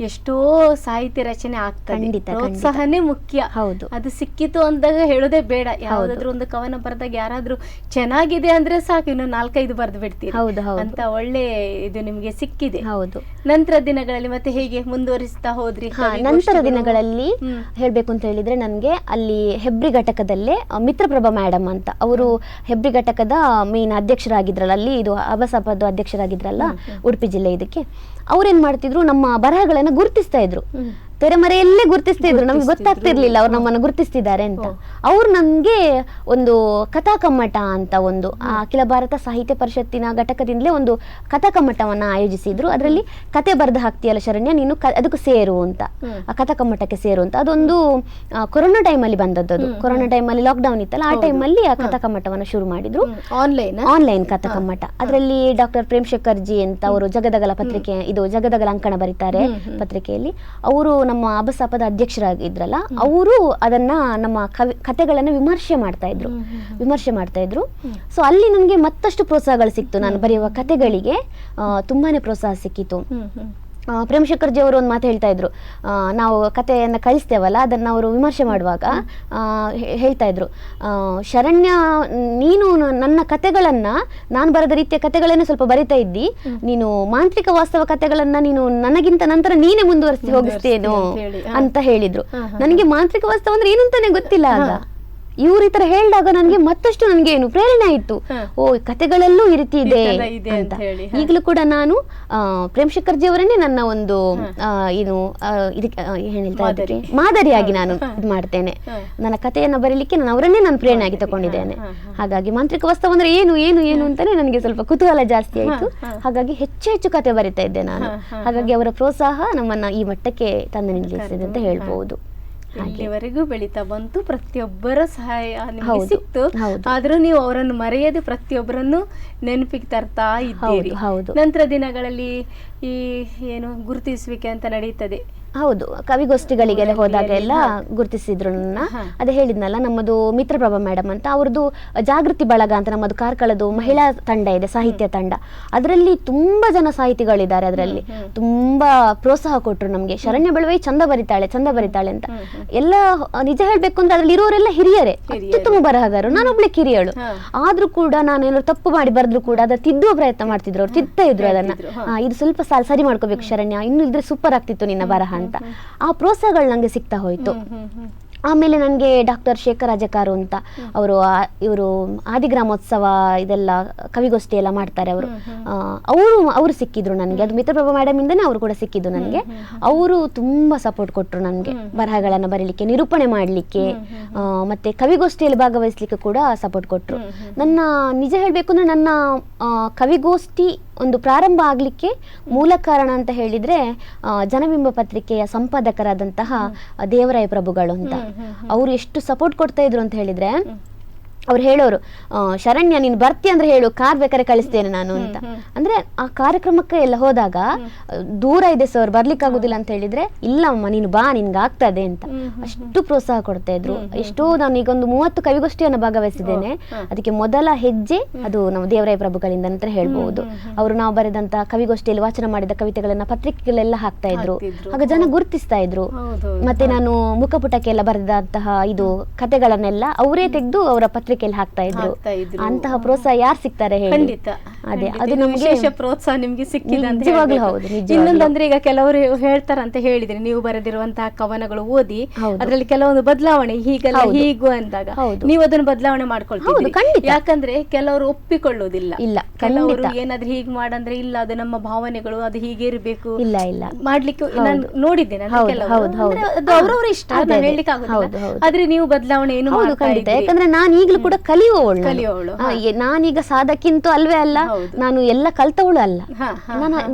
ಎಷ್ಟೋ ಸಾಹಿತ್ಯ ರಚನೆ ಆಗ್ತದೆ. ಪ್ರೋತ್ಸಾಹನೇ ಮುಖ್ಯ. ಹೌದು, ಅದು ಸಿಕ್ಕಿತು ಅಂದಾಗ ಹೇಳೋದೇ ಬೇಡ. ಯಾವ್ದಾದ್ರು ಒಂದು ಕವನ ಬರ್ದಾಗ ಯಾರಾದ್ರೂ ಚೆನ್ನಾಗಿದೆ ಅಂದ್ರೆ ಸಾಕು, ಇನ್ನು 4-5 ಬರ್ದು ಬಿಡ್ತೀರಿ ಅಂತ ಒಳ್ಳೆ ಇದು ನಿಮ್ಗೆ ಸಿಕ್ಕಿದೆ. ಹೌದು. ನಂತರ ದಿನಗಳಲ್ಲಿ ಮತ್ತೆ ಹೇಗೆ ಮುಂದುವರಿಸ್ತಾ ಹೋದ್ರಿ? ನಂತರ ದಿನಗಳಲ್ಲಿ ಹೇಳ್ಬೇಕು ಅಂತ ಹೇಳಿದ್ರೆ, ನನ್ಗೆ ಅಲ್ಲಿ ಹೆಬ್ರಿ ಘಟಕದಲ್ಲೇ ಮಿತ್ರಪ್ರಭಾ ಮೇಡಮ್ ಅಂತ, ಅವರು ಹೆಬ್ರಿ ಘಟಕದ ಮೇನ್ ಅಧ್ಯಕ್ಷರಾಗಿದ್ರಲ್ಲ, ಅಲ್ಲಿ ಇದು ಅಬಸಪದ ಅಧ್ಯಕ್ಷರಾಗಿದ್ರಲ್ಲ ಉಡುಪಿ ಜಿಲ್ಲೆ, ಇದಕ್ಕೆ ಅವ್ರೇನ್ ಮಾಡ್ತಿದ್ರು, ನಮ್ಮ ಬರಹಗಳನ್ನ ಗುರುತಿಸ್ತಾ ಇದ್ರು, ತೆರೆಮರೆಯಲ್ಲೇ ಗುರುತಿಸ್ತಾ ಇದ್ರು. ನಮ್ಗೆ ಗೊತ್ತಾಗ್ತಿರ್ಲಿಲ್ಲ ಅವ್ರು ನಮ್ಮನ್ನು ಗುರುತಿಸ್ತಿದ್ದಾರೆ ಅಂತ. ಅವ್ರು ನಮ್ಗೆ ಒಂದು ಕಥಾ ಕಮ್ಮಟ ಅಂತ ಒಂದು ಅಖಿಲ ಭಾರತ ಸಾಹಿತ್ಯ ಪರಿಷತ್ತಿನ ಘಟಕದಿಂದಲೇ ಒಂದು ಕಥಾ ಕಮ್ಮಟವನ್ನ ಆಯೋಜಿಸಿದ್ರು. ಅದರಲ್ಲಿ ಕತೆ ಬರೆದು ಹಾಕ್ತೀಯಲ್ಲ ಶರಣ್ಯ, ನೀನು ಅದಕ್ಕೆ ಸೇರು ಅಂತ, ಆ ಕಥಾ ಕಮ್ಮಟಕ್ಕೆ ಸೇರು ಅಂತ. ಅದೊಂದು ಕೊರೋನಾ ಟೈಮಲ್ಲಿ ಬಂದದ್ದು. ಅದು ಕೊರೋನಾ ಟೈಮಲ್ಲಿ ಲಾಕ್ಡೌನ್ ಇತ್ತಲ್ಲ, ಆ ಟೈಮಲ್ಲಿ ಆ ಕಥಾ ಕಮ್ಮಟವನ್ನ ಶುರು ಮಾಡಿದ್ರು, ಆನ್ಲೈನ್ ಕಥಾ ಕಮ್ಮಟ. ಅದರಲ್ಲಿ ಡಾಕ್ಟರ್ ಪ್ರೇಮ್ಶೇಖರ್ ಜಿ ಅಂತ ಅವರು ಜಗದಗಲ ಪತ್ರಿಕೆ, ಇದು ಜಗದಗಲ ಅಂಕಣ ಬರೀತಾರೆ ಪತ್ರಿಕೆಯಲ್ಲಿ, ಅವರು ನಮ್ಮ ಅಬಸಾಪದ ಅಧ್ಯಕ್ಷರಾಗಿದ್ರಲ್ಲ, ಅವರು ಅದನ್ನ ನಮ್ಮ ಕಥೆಗಳನ್ನ ವಿಮರ್ಶೆ ಮಾಡ್ತಾ ಇದ್ರು. ಸೊ ಅಲ್ಲಿ ನನಗೆ ಮತ್ತಷ್ಟು ಪ್ರೋತ್ಸಾಹಗಳು ಸಿಕ್ತು. ನಾನು ಬರೆಯುವ ಕಥೆಗಳಿಗೆ ತುಂಬಾನೇ ಪ್ರೋತ್ಸಾಹ ಸಿಕ್ಕಿತು. ಪ್ರೇಮಶೇಖರ್ ಜಿ ಅವರು ಒಂದು ಮಾತು ಹೇಳ್ತಾ ಇದ್ರು, ನಾವು ಕಥೆಯನ್ನು ಕಳಿಸ್ತೇವಲ್ಲ, ಅದನ್ನ ಅವರು ವಿಮರ್ಶೆ ಮಾಡುವಾಗ ಹೇಳ್ತಾ ಇದ್ರು, ಶರಣ್ಯ ನೀನು ನನ್ನ ಕಥೆಗಳನ್ನ, ನಾನು ಬರೆದ ರೀತಿಯ ಕಥೆಗಳನ್ನೇ ಸ್ವಲ್ಪ ಬರಿತಾ ಇದ್ದಿ, ನೀನು ಮಾಂತ್ರಿಕ ವಾಸ್ತವ ಕಥೆಗಳನ್ನ ನೀನು ನನಗಿಂತ ನಂತರ ನೀನೇ ಮುಂದುವರಿಸಿ ಹೋಗಿಸ್ತೇನೋ ಅಂತ ಹೇಳಿದ್ರು. ನನಗೆ ಮಾಂತ್ರಿಕ ವಾಸ್ತವ ಅಂದ್ರೆ ಏನು ಅಂತಾನೆ ಗೊತ್ತಿಲ್ಲ ಆಗ. ಇವ್ರ ಈ ತರ ಹೇಳಿದಾಗ ನನಗೆ ಮತ್ತಷ್ಟು ನನಗೆ ಏನು ಪ್ರೇರಣೆ ಆಯ್ತು, ಓ ಕಥೆಗಳಲ್ಲೂ ಈ ರೀತಿ ಇದೆ ಅಂತ. ಈಗಲೂ ಕೂಡ ನಾನು ಪ್ರೇಮಶೇಖರ್ ಜಿ ಅವರನ್ನೇ ನನ್ನ ಒಂದು ಏನು ಇದಕ್ಕೆ ಏನ್ ಹೇಳ್ತಾ ಇದ್ದೀನಿ, ಮಾದರಿಯಾಗಿ ನಾನು ಇದು ಮಾಡ್ತೇನೆ. ನನ್ನ ಕಥೆಯನ್ನ ಬರೀಲಿಕ್ಕೆ ನಾನು ಅವರನ್ನೇ ನಾನು ಪ್ರೇರಣೆ ಆಗಿ ತಗೊಂಡಿದ್ದೇನೆ. ಹಾಗಾಗಿ ಮಾಂತ್ರಿಕ ವಾಸ್ತವ ಅಂದ್ರೆ ಏನು ಏನು ಏನು ಅಂತಾನೆ ನನಗೆ ಸ್ವಲ್ಪ ಕುತೂಹಲ ಜಾಸ್ತಿ ಆಯ್ತು. ಹಾಗಾಗಿ ಹೆಚ್ಚು ಕಥೆ ಬರಿತಾ ಇದ್ದೆ ನಾನು. ಹಾಗಾಗಿ ಅವರ ಪ್ರೋತ್ಸಾಹ ನಮ್ಮನ್ನ ಈ ಮಟ್ಟಕ್ಕೆ ತಂದು ನಿಲ್ಲಿಸಿದೆ ಅಂತ ಹೇಳ್ಬಹುದು. ಇಲ್ಲಿವರೆಗೂ ಬೆಳೀತಾ ಬಂತು, ಪ್ರತಿಯೊಬ್ಬರ ಸಹಾಯ ನಿಮಗೆ ಸಿಕ್ತು. ಆದ್ರೂ ನೀವು ಅವರನ್ನು ಮರೆಯದೆ ಪ್ರತಿಯೊಬ್ಬರನ್ನು ನೆನಪಿಗೆ ತರ್ತಾ ಇದ್ದೀರಿ. ನಂತರ ದಿನಗಳಲ್ಲಿ ಈ ಏನು ಗುರುತಿಸುವಿಕೆ ಅಂತ ನಡೀತದೆ. ಹೌದು, ಕವಿಗೋಷ್ಠಿಗಳಿಗೆಲ್ಲ ಹೋದಾಗ ಎಲ್ಲ ಗುರುತಿಸಿದ್ರು ನನ್ನ. ಅದೇ ಹೇಳಿದ್ನಲ್ಲ, ನಮ್ಮದು ಮಿತ್ರಪ್ರಭಾ ಮೇಡಮ್ ಅಂತ, ಅವ್ರದ್ದು ಜಾಗೃತಿ ಬಳಗ ಅಂತ ನಮ್ಮದು ಕಾರ್ಕಳದು ಮಹಿಳಾ ತಂಡ ಇದೆ, ಸಾಹಿತ್ಯ ತಂಡ. ಅದರಲ್ಲಿ ತುಂಬಾ ಜನ ಸಾಹಿತಿಗಳಿದ್ದಾರೆ. ಅದರಲ್ಲಿ ತುಂಬಾ ಪ್ರೋತ್ಸಾಹ ಕೊಟ್ರು ನಮ್ಗೆ. ಶರಣ್ಯ ಬೆಳವೈ ಚಂದ ಬರಿತಾಳೆ ಅಂತ ಎಲ್ಲ. ನಿಜ ಹೇಳ್ಬೇಕು ಅಂದ್ರೆ ಅದ್ರಲ್ಲಿ ಇರೋರೆಲ್ಲ ಹಿರಿಯರೇ, ಅತ್ಯುತ್ತಮ ಬರಹಗಾರರು. ನಾನೊಬ್ಳೆ ಕಿರಿಯಳು. ಆದ್ರೂ ಕೂಡ ನಾನು ಏನಾದ್ರು ತಪ್ಪು ಮಾಡಿ ಬರೆದ್ರು ಕೂಡ ಅದನ್ನ ತಿದ್ದುವ ಪ್ರಯತ್ನ ಮಾಡ್ತಿದ್ರು ಅವ್ರು, ತಿದ್ತಾ ಇದ್ರು ಅದನ್ನ. ಇದು ಸ್ವಲ್ಪ ಸರಿ ಮಾಡ್ಕೋಬೇಕು ಶರಣ್ಯ, ಇನ್ನು ಇದ್ರೆ ಸೂಪರ್ ಆಗ್ತಿತ್ತು ನಿನ್ನ ಬರಹ ಅಂತ. ಆ ಪ್ರೋತ್ಸಾಹಗಳು ನಂಗೆ ಸಿಗ್ತಾ ಹೋಯ್ತು. ಆಮೇಲೆ ನನಗೆ ಡಾಕ್ಟರ್ ಶೇಖರ್ ಅಜಕಾರು ಅಂತ ಇವರು ಆದಿಗ್ರಾಮೋತ್ಸವ ಇದೆಲ್ಲ ಕವಿಗೋಷ್ಠಿ ಎಲ್ಲ ಮಾಡ್ತಾರೆ ಅವರು ಸಿಕ್ಕಿದ್ರು ನನಗೆ. ಅದು ಮಿತ್ರಪ್ರಭಾ ಮೇಡಮ್ ಇಂದನೇ ಅವರು ಕೂಡ ಸಿಕ್ಕಿದ್ದು ನನಗೆ. ಅವರು ತುಂಬಾ ಸಪೋರ್ಟ್ ಕೊಟ್ಟರು ನನಗೆ, ಬರಹಗಳನ್ನು ಬರೀಲಿಕ್ಕೆ, ನಿರೂಪಣೆ ಮಾಡಲಿಕ್ಕೆ, ಮತ್ತೆ ಕವಿಗೋಷ್ಠಿಯಲ್ಲಿ ಭಾಗವಹಿಸ್ಲಿಕ್ಕೆ ಕೂಡ ಸಪೋರ್ಟ್ ಕೊಟ್ಟರು. ನನ್ನ ನಿಜ ಹೇಳಬೇಕು ಅಂದ್ರೆ ನನ್ನ ಕವಿಗೋಷ್ಠಿ ಒಂದು ಪ್ರಾರಂಭ ಆಗಲಿಕ್ಕೆ ಮೂಲ ಕಾರಣ ಅಂತ ಹೇಳಿದ್ರೆ ಜನಬಿಂಬ ಪತ್ರಿಕೆಯ ಸಂಪಾದಕರಾದಂತಹ ದೇವರಾಯ ಪ್ರಭುಗಳು ಅಂತ. ಅವರು ಎಷ್ಟು ಸಪೋರ್ಟ್ ಕೊಡ್ತಾ ಇದ್ರು ಅಂತ ಹೇಳಿದ್ರೆ, ಅವ್ರು ಹೇಳೋರು, ಶರಣ್ಯ ನೀನು ಬರ್ತಿ ಅಂದ್ರೆ ಹೇಳು, ಕಾರ್ ಬೇಕಾದ್ರೆ ಕಳಿಸ್ತೇನೆ ನಾನು ಅಂತ. ಅಂದ್ರೆ ಆ ಕಾರ್ಯಕ್ರಮಕ್ಕೆ ಎಲ್ಲ ಹೋದಾಗ ದೂರ ಇದೆ ಸರ್, ಬರ್ಲಿಕ್ಕಾಗುದಿಲ್ಲ ಅಂತ ಹೇಳಿದ್ರೆ, ಇಲ್ಲಮ್ಮ ನೀನು ಬಾ, ನಿನ್ಗೆ ಆಗ್ತದೆ ಅಂತ ಅಷ್ಟು ಪ್ರೋತ್ಸಾಹ ಕೊಡ್ತಾ ಇದ್ರು. ಎಷ್ಟೋ ನಾನು ಈಗ ಒಂದು 30 ಕವಿಗೋಷ್ಠಿಯನ್ನು ಭಾಗವಹಿಸಿದ್ದೇನೆ. ಅದಕ್ಕೆ ಮೊದಲ ಹೆಜ್ಜೆ ಅದು ನಮ್ಮ ದೇವರಾಯ ಪ್ರಭುಗಳಿಂದ ಅಂತ ಹೇಳ್ಬಹುದು. ಅವರು ನಾವು ಬರೆದಂತ ಕವಿಗೋಷ್ಠಿಯಲ್ಲಿ ವಾಚನ ಮಾಡಿದ ಕವಿತೆಗಳನ್ನ ಪತ್ರಿಕೆಗಳೆಲ್ಲ ಹಾಕ್ತಾ ಇದ್ರು. ಆಗ ಜನ ಗುರುತಿಸ್ತಾ ಇದ್ರು. ಮತ್ತೆ ನಾನು ಮುಖಪುಟಕ್ಕೆಲ್ಲ ಬರೆದಂತಹ ಇದು ಕತೆಗಳನ್ನೆಲ್ಲ ಅವರೇ ತೆಗೆದು ಅವರ ಪತ್ರಿಕೆ ಹಾಕ್ತಾ ಇದ್ರು. ಅಂತಹ ಪ್ರೋತ್ಸಾಹ ಯಾರು ಸಿಗ್ತಾರೆ ಹೇಳಿ? ಅದೇ ಅದು ನಮಗೆ ವಿಶೇಷ ಪ್ರೋತ್ಸಾಹ ನಿಮ್ಗೆ ಸಿಕ್ಕಿದೆ ಅಂತ ಹೇಳ್ಬೋದು. ಇನ್ನೊಂದಂದ್ರೆ ಈಗ ಕೆಲವರು ಹೇಳ್ತಾರ ಅಂತ ಹೇಳಿದ್ರೆ, ನೀವು ಬರೆದಿರುವಂತಹ ಕವನಗಳು ಓದಿ ಅದ್ರಲ್ಲಿ ಕೆಲವೊಂದು ಬದಲಾವಣೆ ಹೀಗಲ್ಲ ಹೀಗೂ ಅಂದಾಗ ನೀವು ಅದನ್ನು ಬದಲಾವಣೆ ಮಾಡ್ಕೊಳ್ತೀವಿ. ಯಾಕಂದ್ರೆ ಕೆಲವರು ಒಪ್ಪಿಕೊಳ್ಳುವುದಿಲ್ಲ. ಕೆಲವರು ಏನಾದ್ರೂ ಹೀಗ್ ಮಾಡಂದ್ರೆ ಇಲ್ಲ, ಅದು ನಮ್ಮ ಭಾವನೆಗಳು, ಅದು ಹೀಗೆ ಇರಬೇಕು ಮಾಡ್ಲಿಕ್ಕೆ ನಾನು ನೋಡಿದ್ದೇನೆ. ಅದು ಅವ್ರವ್ರ ಇಷ್ಟ, ಹೇಳಲಿಕ್ಕೆ ಆಗುದಿಲ್ಲ. ಆದ್ರೆ ನೀವು ಬದಲಾವಣೆ ಏನು ಖಂಡಿತ. ಯಾಕಂದ್ರೆ ನಾನು ಈಗಲೂ ಕೂಡ ಕಲಿಯುವವಳು. ನಾನೀಗ ಸಾಧಕ್ಕಿಂತ ಅಲ್ವೇ ಅಲ್ಲ, ನಾನು ಎಲ್ಲ ಕಲ್ತವಳು ಅಲ್ಲ.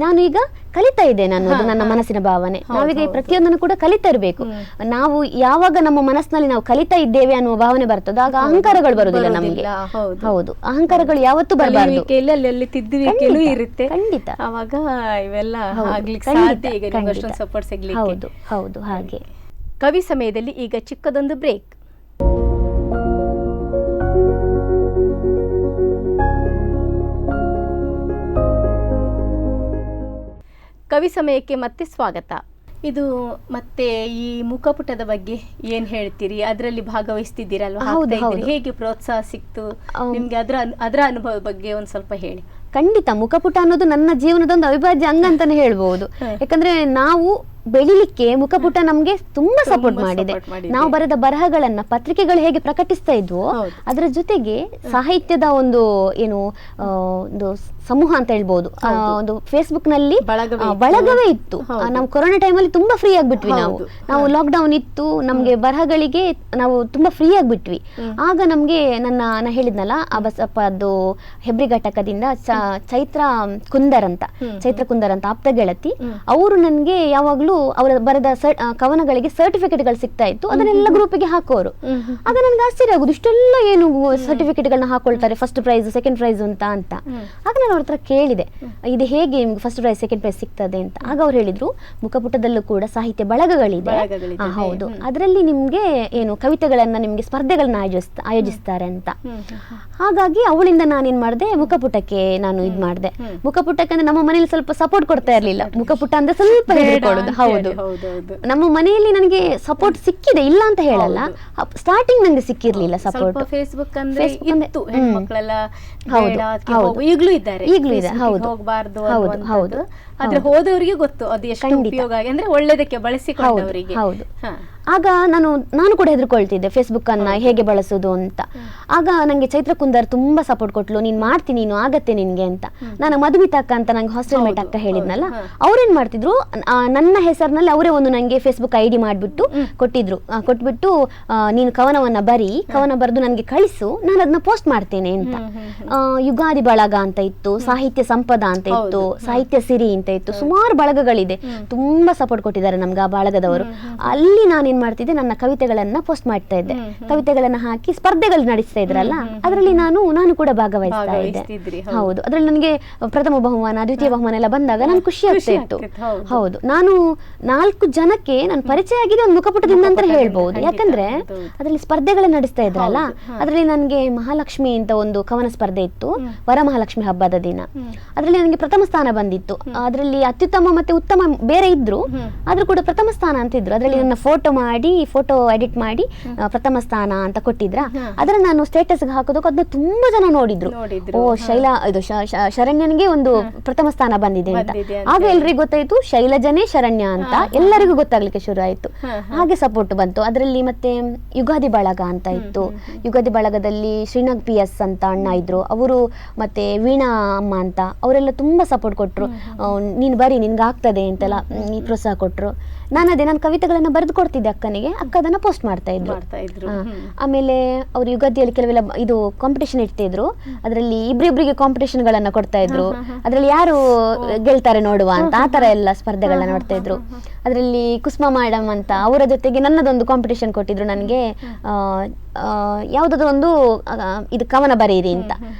ನಾನು ಈಗ ಕಲಿತಾ ಇದ್ದೇನೆ ಅನ್ನೋದು ನನ್ನ ಮನಸ್ಸಿನ ಭಾವನೆ. ನಾವೀಗ ಈ ಪ್ರತಿಯೊಂದನ್ನು ಕೂಡ ಕಲಿತಾ ಇರಬೇಕು. ನಾವು ಯಾವಾಗ ನಮ್ಮ ಮನಸ್ಸಿನಲ್ಲಿ ನಾವು ಕಲಿತಾ ಇದ್ದೇವೆ ಅನ್ನುವ ಭಾವನೆ ಬರ್ತದೆ, ಆಗ ಅಹಂಕಾರಗಳು ಬರುದಿಲ್ಲ ನಮಗೆ. ಹೌದು, ಅಹಂಕಾರಗಳು ಯಾವತ್ತೂ ಬರಬಾರ್ದು. ತಿದ್ದುವಿಕೆಯೂ ಇರುತ್ತೆ ಖಂಡಿತ. ಅವಾಗ ಇವೆಲ್ಲ ಸಪೋರ್ಟ್ ಸಿಗ್ಲಿಕ್ಕೆ. ಹೌದು ಹೌದು ಹಾಗೆ. ಕವಿ ಸಮಯದಲ್ಲಿ ಈಗ ಚಿಕ್ಕದೊಂದು ಬ್ರೇಕ್. ಕವಿ ಸಮಯಕ್ಕೆ ಮತ್ತೆ ಸ್ವಾಗತ. ಇದು ಮತ್ತೆ ಈ ಮುಖಪುಟದ ಬಗ್ಗೆ ಏನ್ ಹೇಳ್ತೀರಿ? ಅದರಲ್ಲಿ ಭಾಗವಹಿಸ್ತಿದ್ದೀರಲ್ವಾ, ಹೇಗೆ ಪ್ರೋತ್ಸಾಹ ಸಿಕ್ತು ನಿಮ್ಗೆ? ಅದರ ಅನುಭವ ಬಗ್ಗೆ ಒಂದ್ ಸ್ವಲ್ಪ ಹೇಳಿ. ಖಂಡಿತ. ಮುಖಪುಟ ಅನ್ನೋದು ನನ್ನ ಜೀವನದ ಒಂದು ಅವಿಭಾಜ್ಯ ಅಂಗ ಅಂತಾನೆ ಹೇಳ್ಬಹುದು. ಯಾಕಂದ್ರೆ ನಾವು ಬೆಳಿಲಿಕ್ಕೆ ಮುಖಪುಟ ನಮ್ಗೆ ತುಂಬಾ ಸಪೋರ್ಟ್ ಮಾಡಿದೆ. ನಾವು ಬರೆದ ಬರಹಗಳನ್ನ ಪತ್ರಿಕೆಗಳು ಹೇಗೆ ಪ್ರಕಟಿಸ್ತಾ ಇದ್ವೋ ಅದರ ಜೊತೆಗೆ ಸಾಹಿತ್ಯದ ಒಂದು ಏನು ಒಂದು ಸಮೂಹ ಅಂತ ಹೇಳ್ಬಹುದು, ಒಂದು ಫೇಸ್ಬುಕ್ ನಲ್ಲಿ ಬಳಗವೇ ಇತ್ತು. ನಾವು ಕೊರೋನಾ ಟೈಮಲ್ಲಿ ತುಂಬಾ ಫ್ರೀ ಆಗ್ಬಿಟ್ವಿ. ನಾವು ಲಾಕ್ಡೌನ್ ಇತ್ತು, ನಮ್ಗೆ ಬರಹಗಳಿಗೆ ನಾವು ತುಂಬಾ ಫ್ರೀ ಆಗ್ಬಿಟ್ವಿ. ಆಗ ನಮ್ಗೆ ನಾ ಹೇಳಿದ್ನಲ್ಲ ಆ ಬಸಪ್ಪದ್ದು ಹೆಬ್ರಿ ಘಟಕದಿಂದ ಚೈತ್ರ ಕುಂದರ್ ಅಂತ ಆಪ್ತ ಗೆಳತಿ, ಅವರು ನನ್ಗೆ ಯಾವಾಗ್ಲೂ ಅವರ ಬರೆದ ಕವನಗಳಿಗೆ ಸರ್ಟಿಫಿಕೇಟ್ಗಳು ಸಿಗ್ತಾ ಇತ್ತು. ಅದನ್ನೆಲ್ಲ ಗ್ರೂಪಿಗೆ ಹಾಕೋರು. ಆಗ ನನ್ಗೆ ಆಶ್ಚರ್ಯ ಆಗುದು, ಇಷ್ಟೆಲ್ಲ ಏನು ಸರ್ಟಿಫಿಕೇಟ್ ಗಳನ್ನ ಹಾಕೊಳ್ತಾರೆ, ಫಸ್ಟ್ ಪ್ರೈಸ್ ಸೆಕೆಂಡ್ ಪ್ರೈಸ್ ಅಂತ. ಆಗ ನಾನು ಅವ್ರ ಹತ್ರ ಕೇಳಿದೆ, ಇದು ಹೇಗೆ ನಿಮ್ಗೆ ಫಸ್ಟ್ ಪ್ರೈಸ್ ಸೆಕೆಂಡ್ ಪ್ರೈಸ್ ಸಿಗ್ತದೆ ಅಂತ. ಆಗ ಅವ್ರು ಹೇಳಿದ್ರು, ಮುಖಪುಟದಲ್ಲೂ ಕೂಡ ಸಾಹಿತ್ಯ ಬಳಗಗಳಿದೆ. ಹೌದು, ಅದರಲ್ಲಿ ನಿಮ್ಗೆ ಏನು ಕವಿತೆಗಳನ್ನ ನಿಮ್ಗೆ ಸ್ಪರ್ಧೆಗಳನ್ನ ಆಯೋಜಿಸ್ತಾರೆ ಅಂತ. ಹಾಗಾಗಿ ಅವಳಿಂದ ನಾನೇನ್ ಮಾಡಿದೆ, ಮುಖಪುಟಕ್ಕೆ ನಾನು ಇದ್ ಮಾಡಿದೆ. ಮುಖಪುಟಕ್ಕೆ ಅಂದ್ರೆ ನಮ್ಮ ಮನೇಲಿ ಸ್ವಲ್ಪ ಸಪೋರ್ಟ್ ಕೊಡ್ತಾ ಇರ್ಲಿಲ್ಲ. ಮುಖಪುಟ ಅಂದ್ರೆ ಸ್ವಲ್ಪ ಹೆದರ್ಕೊಳ್ಳೋದು. ಹೌದು, ನಮ್ಮ ಮನೆಯಲ್ಲಿ ನನಗೆ ಸಪೋರ್ಟ್ ಸಿಕ್ಕಿದೆ, ಇಲ್ಲ ಅಂತ ಹೇಳಲ್ಲ. ಸ್ಟಾರ್ಟಿಂಗ್ ನಂಗೆ ಸಿಕ್ಕಿರ್ಲಿಲ್ಲ ಸಪೋರ್ಟ್. ಫೇಸ್ಬುಕ್ ಅಂದ್ರೆ ಇತ್ತು, ಹೆಣ್ಮಕ್ಳೆಲ್ಲ ಈಗಲೂ ಇದ್ದಾರೆ, ಹೋಗಬಾರ್ದು ಹೌದು. ಆದ್ರೆ ಹೋದವರಿಗೆ ಗೊತ್ತು ಅದು ಎಷ್ಟು ಉಪಯೋಗ ಆಗಿ, ಅಂದ್ರೆ ಒಳ್ಳೆದಕ್ಕೆ ಬಳಸಿಕೊಂಡವರಿಗೆ. ಹೌದು. ಆಗ ನಾನು ಕೂಡ ಹೆದರ್ಕೊಳ್ತಿದ್ದೆ ಫೇಸ್ಬುಕ್ ಅನ್ನ ಹೇಗೆ ಬಳಸೋದು ಅಂತ. ಆಗ ನಂಗೆ ಚೈತ್ರ ಕುಂದರ್ ತುಂಬಾ ಸಪೋರ್ಟ್ ಕೊಟ್ಲು, ನೀನ್ ಮಾಡ್ತೀನಿ, ನೀನು ಆಗತ್ತೆ ನಿನ್ಗೆ ಅಂತ. ನಾನು ಮಧುಮಿತಾ ಅಕ್ಕ ಅಂತ ನಂಗೆ ಹಾಸ್ಟೆಲ್ ಮೇಟ್ ಅಕ್ಕ ಹೇಳಿದ್ನಲ್ಲ, ಅವ್ರೇನ್ ಮಾಡ್ತಿದ್ರು, ನನ್ನ ಹೆಸರಿನಲ್ಲಿ ಅವರೇ ಒಂದು ನಂಗೆ ಫೇಸ್ಬುಕ್ ಐಡಿ ಮಾಡ್ಬಿಟ್ಟು ಕೊಟ್ಬಿಟ್ಟು ನೀನು ಕವನವನ್ನ ಕವನ ಬರೆದು ನನಗೆ ಕಳಿಸು, ನಾನು ಅದನ್ನ ಪೋಸ್ಟ್ ಮಾಡ್ತೇನೆ ಅಂತ. ಯುಗಾದಿ ಬಳಗ ಅಂತ ಇತ್ತು, ಸಾಹಿತ್ಯ ಸಂಪದ ಅಂತ ಇತ್ತು, ಸಾಹಿತ್ಯ ಸಿರಿ ಅಂತ ಅಂತ ಇತ್ತು, ಸುಮಾರು ಬಳಗಗಳಿದೆ, ತುಂಬಾ ಸಪೋರ್ಟ್ ಕೊಟ್ಟಿದ್ದಾರೆ ನಮ್ಗೆ ಆ ಬಳಗದವರು. ಅಲ್ಲಿ ನಾನೇನ್ ಮಾಡ್ತಿದ್ದೆ, ನನ್ನ ಕವಿತೆಗಳನ್ನ ಪೋಸ್ಟ್ ಮಾಡ್ತಾ ಇದ್ದೆ, ಕವಿತೆಗಳನ್ನ ಹಾಕಿ ಸ್ಪರ್ಧೆಗಳು ನಡೆಸ್ತಾ ಇದ್ರಲ್ಲ, ಅದರಲ್ಲಿ ನಾನು ಕೂಡ ಭಾಗವಹಿಸ್ತಾ ಇದ್ದೆ. ಹೌದು, ಅದ್ರಲ್ಲಿ ನನಗೆ ಪ್ರಥಮ ಬಹುಮಾನ, ದ್ವಿತೀಯ ಬಹುಮಾನ ಎಲ್ಲ ಬಂದಾಗ ನನ್ ಖುಷಿ ಆಗ್ತಾ ಇತ್ತು. ಹೌದು, ನಾನು 4 ಜನಕ್ಕೆ ನಾನು ಪರಿಚಯ ಆಗಿದೆ ಒಂದು ಮುಖಪುಟದಿಂದ ಅಂತ ಹೇಳ್ಬಹುದು. ಯಾಕಂದ್ರೆ ಅದ್ರಲ್ಲಿ ಸ್ಪರ್ಧೆಗಳನ್ನ ನಡೆಸ್ತಾ ಇದ್ರಲ್ಲ, ಅದ್ರಲ್ಲಿ ನನಗೆ ಮಹಾಲಕ್ಷ್ಮಿ ಅಂತ ಒಂದು ಕವನ ಸ್ಪರ್ಧೆ ಇತ್ತು, ವರಮಹಾಲಕ್ಷ್ಮಿ ಹಬ್ಬದ ದಿನ. ಅದ್ರಲ್ಲಿ ನನಗೆ ಪ್ರಥಮ ಸ್ಥಾನ ಬಂದಿತ್ತು. ಅದ್ರಲ್ಲಿ ಅತ್ಯುತ್ತಮ ಮತ್ತೆ ಉತ್ತಮ ಬೇರೆ ಇದ್ರು, ಆದ್ರೂ ಕೂಡ ಪ್ರಥಮ ಸ್ಥಾನ ಅಂತ ಇದ್ರು. ಅದ್ರಲ್ಲಿ ನನ್ನ ಫೋಟೋ ಎಡಿಟ್ ಮಾಡಿ ಪ್ರಥಮ ಸ್ಥಾನ ಅಂತ ಕೊಟ್ಟಿದ್ರ. ಅದನ್ನ ನಾನು ಸ್ಟೇಟಸ್ ಹಾಕೋದಕ್ಕೆ ಅದನ್ನ ತುಂಬಾ ಜನ ನೋಡಿದ್ರು. ಓ, ಶೈಲಾ, ಇದು ಶರಣ್ಯನಿಗೆ ಒಂದು ಪ್ರಥಮ ಸ್ಥಾನ ಬಂದಿದೆ ಅಂತ. ಆಗ ಎಲ್ರಿಗೂ ಗೊತ್ತಾಯ್ತು ಶೈಲಜನೇ ಶರಣ್ಯ ಅಂತ, ಎಲ್ಲರಿಗೂ ಗೊತ್ತಾಗ್ಲಿಕ್ಕೆ ಶುರು ಆಯ್ತು. ಹಾಗೆ ಸಪೋರ್ಟ್ ಬಂತು. ಅದರಲ್ಲಿ ಮತ್ತೆ ಯುಗಾದಿ ಬಳಗ ಅಂತ ಇತ್ತು. ಯುಗಾದಿ ಬಳಗದಲ್ಲಿ ಶ್ರೀನಾಗ್ PS ಅಂತ ಅಣ್ಣ ಇದ್ರು, ಅವರು ಮತ್ತೆ ವೀಣಾ ಅಮ್ಮ ಅಂತ, ಅವರೆಲ್ಲ ತುಂಬಾ ಸಪೋರ್ಟ್ ಕೊಟ್ರು. ನೀನು ಬರೀ, ನಿನ್ಗೆ ಆಗ್ತದೆ ಅಂತೆಲ್ಲ ಪ್ರೋತ್ಸಾಹ ಕೊಟ್ರು. ನಾನು ಕವಿತೆಗಳನ್ನ ಬರೆದು ಕೊಡ್ತಿದ್ದೆ ಅಕ್ಕನಿಗೆ, ಅಕ್ಕ ಅದನ್ನ ಪೋಸ್ಟ್ ಮಾಡ್ತಾ ಇದ್ರು. ಆಮೇಲೆ ಅವ್ರು ಯುಗಾದಿಯಲ್ಲಿ ಕೆಲವೆಲ್ಲ ಇದು ಕಾಂಪಿಟೇಷನ್ ಇಡ್ತಿದ್ರು, ಅದರಲ್ಲಿ ಇಬ್ರಿಬ್ರಿಗೆ ಕಾಂಪಿಟೇಷನ್ ಗಳನ್ನ ಕೊಡ್ತಾ ಇದ್ರು. ಅದ್ರಲ್ಲಿ ಯಾರು ಗೆಲ್ತಾರೆ ನೋಡುವ ಅಂತ, ಆ ತರ ಎಲ್ಲ ಸ್ಪರ್ಧೆಗಳನ್ನ ನೋಡ್ತಾ ಇದ್ರು. ಅದರಲ್ಲಿ ಕುಸುಮಾ ಮೇಡಮ್ ಅಂತ, ಅವರ ಜೊತೆಗೆ ನನ್ನದೊಂದು ಕಾಂಪಿಟೇಷನ್ ಕೊಟ್ಟಿದ್ರು ನನಗೆ, ಯಾವುದಾದ್ರು ಒಂದು ಇದು ಕವನ ಬರೀರಿ ಅಂತ.